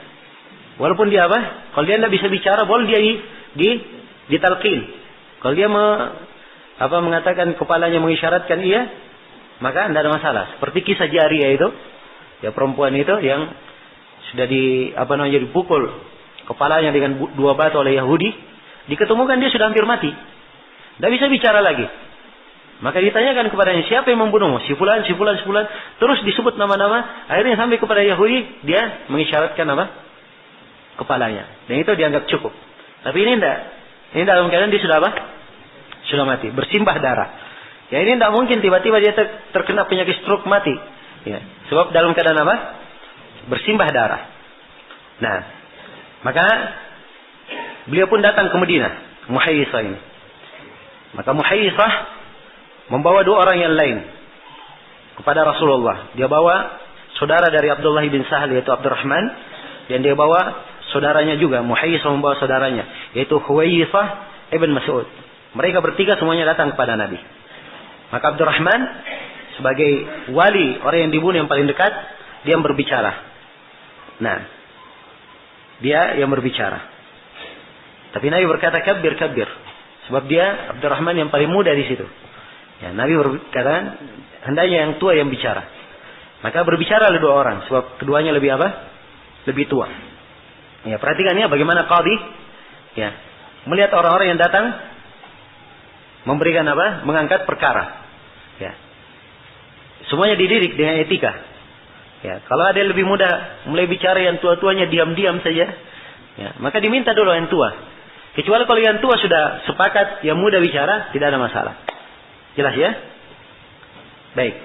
Walaupun dia apa? Kalau dia tidak bisa bicara, boleh dia ditalqin. Kalau dia mengatakan kepalanya mengisyaratkan iya, maka tidak ada masalah. Seperti kisah Jariyah itu, ya perempuan itu yang sudah dipukul kepalanya dengan 2 batu oleh Yahudi, diketemukan dia sudah hampir mati. Tidak bisa bicara lagi. Maka ditanyakan kepadanya, siapa yang membunuhmu? Si fulan. Terus disebut nama-nama. Akhirnya sampai kepada Yahudi, dia mengisyaratkan kepalanya. Dan itu dianggap cukup. Tapi ini tidak. Ini dalam keadaan dia sudah sudah mati. Bersimbah darah. Ya ini tidak mungkin tiba-tiba dia terkena penyakit stroke mati. Ya. Sebab dalam keadaan bersimbah darah. Nah. Maka beliau pun datang ke Madinah. Muhayyisah ini. Maka Muhayyisah membawa 2 orang yang lain kepada Rasulullah. Dia bawa saudara dari Abdullah bin Sahal yaitu Abdurrahman, dan dia bawa saudaranya juga. Muhayyisah membawa saudaranya yaitu Huwayyisah ibn Mas'ud. Mereka bertiga semuanya datang kepada Nabi. Maka Abdurrahman sebagai wali orang yang dibunuh yang paling dekat, dia yang berbicara. Nah, dia yang berbicara. Tapi Nabi berkata kabir. Sebab dia Abdurrahman yang paling muda di situ. Ya, Nabi berkata hendaknya yang tua yang bicara. Maka berbicara oleh 2 orang, sebab keduanya lebih lebih tua. Ya, perhatikan ya bagaimana qadhi ya melihat orang-orang yang datang memberikan mengangkat perkara. Ya. Semuanya dididik dengan etika. Ya, kalau ada yang lebih muda mulai bicara, yang tua-tuanya diam-diam saja. Ya, maka diminta dulu yang tua. Kecuali kalau yang tua sudah sepakat yang muda bicara, tidak ada masalah. Jelas ya? Baik.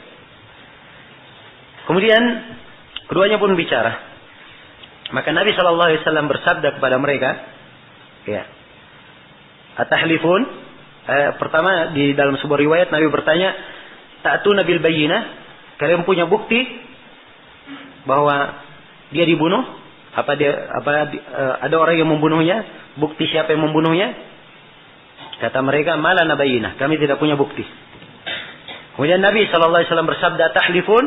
Kemudian keduanya pun bicara. Maka Nabi SAW bersabda kepada mereka, ya, atahlifun. Pertama di dalam sebuah riwayat Nabi bertanya, ta'tuna bil bayyinah, kalian punya bukti bahwa dia dibunuh? Ada orang yang membunuhnya? Bukti siapa yang membunuhnya? Kata mereka, malana bayyinah, kami tidak punya bukti. Kemudian Nabi SAW bersabda, tahlifun,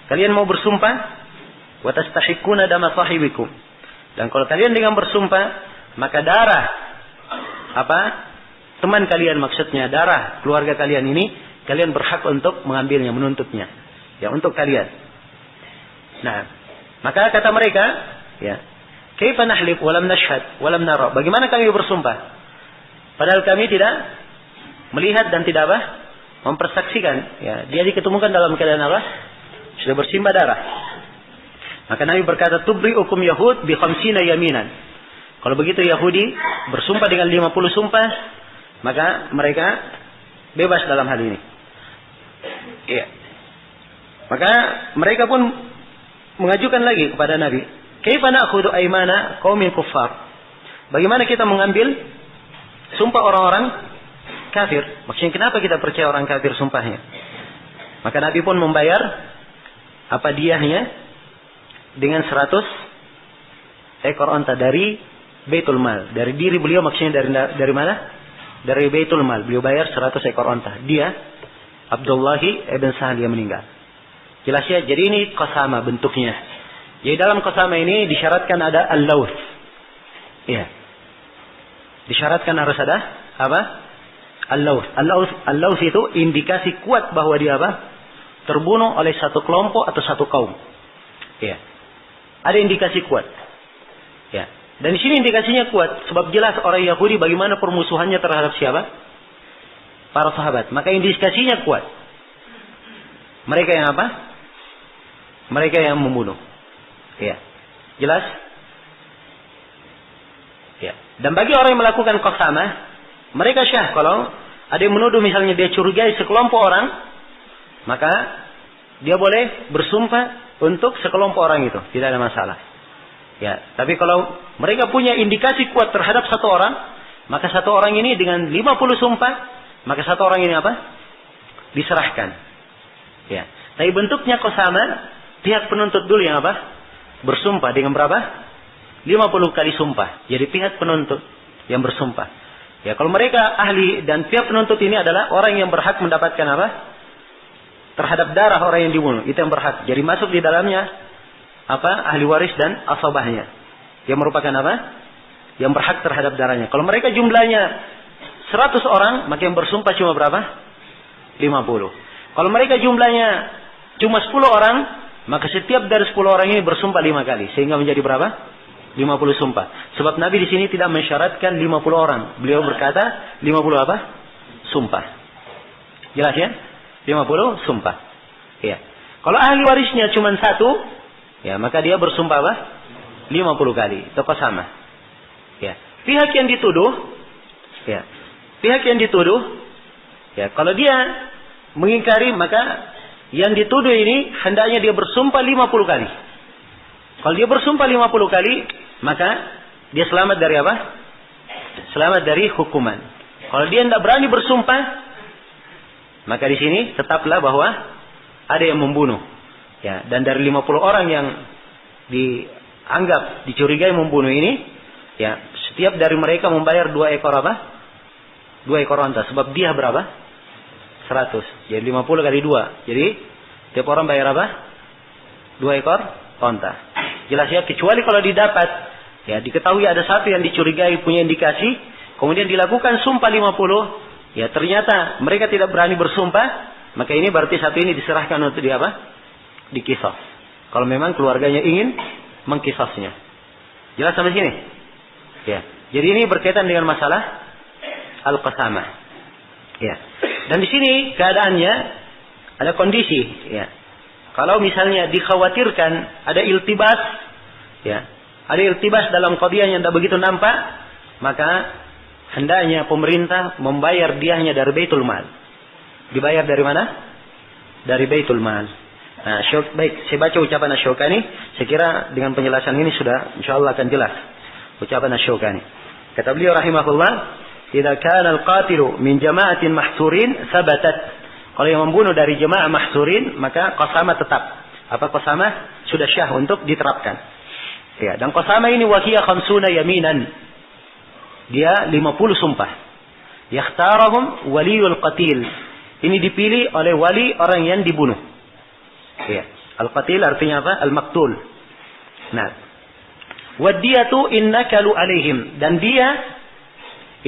kalian mau bersumpah, wa tastahiquna dama sahibikum. Dan kalau kalian dengan bersumpah, maka darah teman kalian, maksudnya darah keluarga kalian ini, kalian berhak untuk mengambilnya, menuntutnya. Ya, untuk kalian. Nah, maka kata mereka, ya, kaifa nahlif wa lam nashhad wa lam nara? Bagaimana kami bersumpah? Padahal kami tidak melihat dan tidak mempersaksikan. Ya, dia diketemukan dalam keadaan sudah bersimbah darah. Maka Nabi berkata, tubri'ukum Yahud bi 50 yaminan. Kalau begitu Yahudi bersumpah dengan 50 sumpah, maka mereka bebas dalam hal ini. Iya. Maka mereka pun mengajukan lagi kepada Nabi, kaifa na'khudhu aymana qaumin kuffar? Bagaimana kita mengambil sumpah orang-orang kafir? Maksudnya kenapa kita percaya orang kafir sumpahnya? Maka Nabi pun membayar diahnya dengan 100 ekor onta dari Baitul Mal. Dari diri beliau, maksudnya dari mana? Dari Baitul Mal. Beliau bayar 100 ekor onta. Dia Abdullah ibn Sahal yang meninggal. Jelas ya? Jadi ini qasama bentuknya. Jadi dalam qasama ini disyaratkan ada al-lawth. Iya. Disyaratkan harus ada al-lawth. Al-lawth itu indikasi kuat bahwa dia terbunuh oleh satu kelompok atau satu kaum. Ya. Ada indikasi kuat. Ya. Dan di sini indikasinya kuat sebab jelas orang Yahudi bagaimana permusuhannya terhadap siapa? Para sahabat. Maka indikasinya kuat. Mereka yang Mereka yang membunuh. Ya. Jelas? Ya. Dan bagi orang yang melakukan qasamah, mereka syah kalau ada yang menuduh misalnya dia curigai sekelompok orang, maka dia boleh bersumpah untuk sekelompok orang itu, tidak ada masalah. Ya, tapi kalau mereka punya indikasi kuat terhadap satu orang, maka satu orang ini dengan 50 sumpah, maka satu orang ini apa? Diserahkan. Ya. Tapi bentuknya qasama, pihak penuntut dulu yang apa? Bersumpah dengan berapa? 50 kali sumpah. Jadi pihak penuntut yang bersumpah. Ya, kalau mereka ahli dan pihak penuntut ini adalah orang yang berhak mendapatkan apa? Terhadap darah orang yang dibunuh, itu yang berhak. Jadi masuk di dalamnya apa? Ahli waris dan asabahnya. Yang merupakan apa? Yang berhak terhadap darahnya. Kalau mereka jumlahnya 100 orang, maka yang bersumpah cuma berapa? 50. Kalau mereka jumlahnya cuma 10 orang, maka setiap dari 10 orang ini bersumpah 5 kali. Sehingga menjadi berapa? 50 sumpah. Sebab Nabi di sini tidak mensyaratkan 50 orang. Beliau berkata 50 apa? Sumpah. Jelas ya? 50 sumpah. Ya. Kalau ahli warisnya cuma 1, ya, maka dia bersumpah apa? 50 kali. Itu sama. Ya. Pihak yang dituduh, ya. Pihak yang dituduh, ya, kalau dia mengingkari, maka yang dituduh ini hendaknya dia bersumpah 50 kali. Kalau dia bersumpah 50 kali, maka dia selamat dari apa? Selamat dari hukuman. Kalau dia tidak berani bersumpah, maka di sini tetaplah bahwa ada yang membunuh. Ya, dan dari 50 orang yang dianggap dicurigai membunuh ini, ya, setiap dari mereka membayar 2 ekor apa? 2 ekor onta. Sebab dia berapa? 100. Jadi 50 kali 2. Jadi tiap orang bayar apa? 2 ekor onta. Jelas ya, kecuali kalau didapat, ya, diketahui ada satu yang dicurigai punya indikasi, kemudian dilakukan sumpah 50, ya, ternyata mereka tidak berani bersumpah, maka ini berarti satu ini diserahkan untuk di apa? Dikisas. Kalau memang keluarganya ingin mengkisasnya. Jelas sampai sini? Ya. Jadi ini berkaitan dengan masalah al-qasamah. Ya. Dan di sini keadaannya ada kondisi, ya. Kalau misalnya dikhawatirkan ada iltibas, ya, ada iltibas dalam qadiyah yang tidak begitu nampak, maka hendaknya pemerintah membayar diahnya dari Baitul Mal. Dibayar dari mana? Dari Baitul Mal. Nah, baik, saya baca ucapan Asy-Syaukani, saya kira dengan penjelasan ini sudah insyaallah akan jelas ucapan Asy-Syaukani. Kata beliau rahimahullah, "Idza kana al-qatilu min jama'atin mahsurin sabatat." Kalau yang membunuh dari jemaah mahsurin, maka qasamah tetap. Apa qasamah? Sudah syah untuk diterapkan. Ya, dan qasamah ini wahiya khamsuna yaminan. Dia 50 sumpah. Yakhtarahum waliyul qatil. Ini dipilih oleh wali orang yang dibunuh. Ya. Al-qatil artinya apa? Al-maqtul. Nah. Wadiyatu innakalu alaihim. Dan dia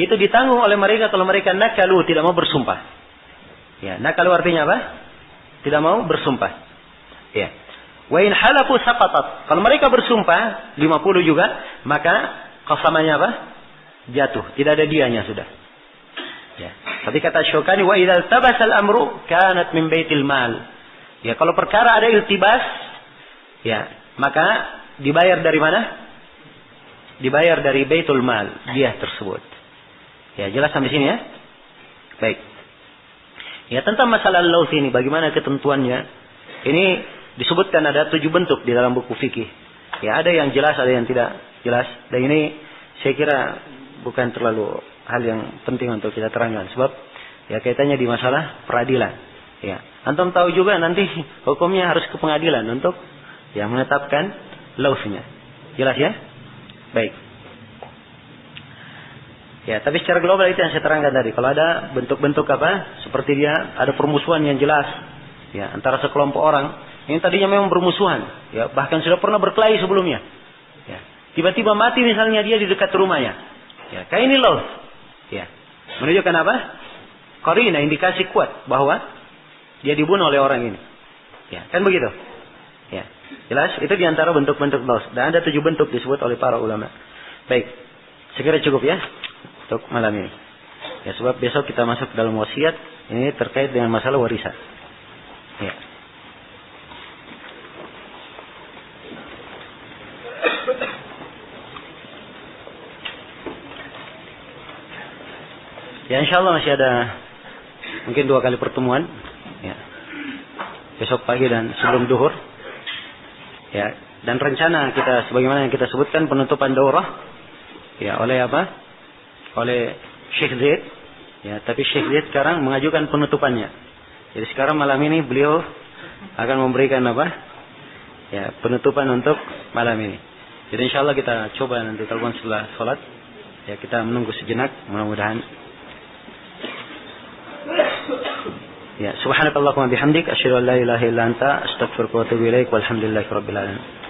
itu ditanggung oleh mereka kalau mereka nakalu, tidak mau bersumpah. Ya, nakalu artinya apa? Tidak mau bersumpah. Ya. Wa in halafu saqatat. Kalau mereka bersumpah 50 juga, maka qasamanya apa? Jatuh, tidak ada dianya sudah. Ya. Tapi kata Syaukani, wa idza tabasal amru kanat min baitil mal. Ya, kalau perkara ada iltibas, ya, maka dibayar dari mana? Dibayar dari Baitul Mal, dia tersebut. Ya, jelas sampai sini ya? Baik. Ya, tentang masalah laws ini, bagaimana ketentuannya? Ini disebutkan ada 7 bentuk di dalam buku fikih. Ya, ada yang jelas, ada yang tidak jelas. Dan ini saya kira bukan terlalu hal yang penting untuk kita terangkan. Sebab ya kaitannya di masalah peradilan. Ya, antum tahu juga nanti hukumnya harus ke pengadilan untuk ya menetapkan lausnya. Jelas ya? Baik. Ya, tapi secara global itu yang saya terangkan tadi. Kalau ada bentuk-bentuk apa, seperti dia ada permusuhan yang jelas, ya, antara sekelompok orang yang tadinya memang bermusuhan, ya, bahkan sudah pernah berkelahi sebelumnya. Ya, tiba-tiba mati misalnya dia di dekat rumahnya. Ya, kayak ini laus. Ya, menunjukkan apa? Qarina, indikasi kuat bahwa dia dibunuh oleh orang ini. Ya, kan begitu? Ya, jelas itu diantara bentuk-bentuk laus. Dan ada 7 bentuk disebut oleh para ulama. Baik, sekira cukup ya untuk malam ini. Ya, sebab besok kita masuk dalam wasiat. Ini terkait dengan masalah warisan. Ya. Ya, insya Allah masih ada mungkin 2 kali pertemuan. Ya. Besok pagi dan sebelum duhur. Ya. Dan rencana kita sebagaimana yang kita sebutkan penutupan daurah. Ya, oleh apa? oleh Syekh Zaid. Ya, tapi Syekh Zaid sekarang mengajukan penutupannya. Jadi sekarang malam ini beliau akan memberikan apa? Ya, penutupan untuk malam ini. Jadi insyaallah kita coba nanti telepon setelah sholat. Ya, kita menunggu sejenak, mudah-mudahan. Ya, subhanakallahumma bihamdik asyhadu an la ilaha illa anta astaghfiruka wa atubu ilaik walhamdulillahirabbil alamin.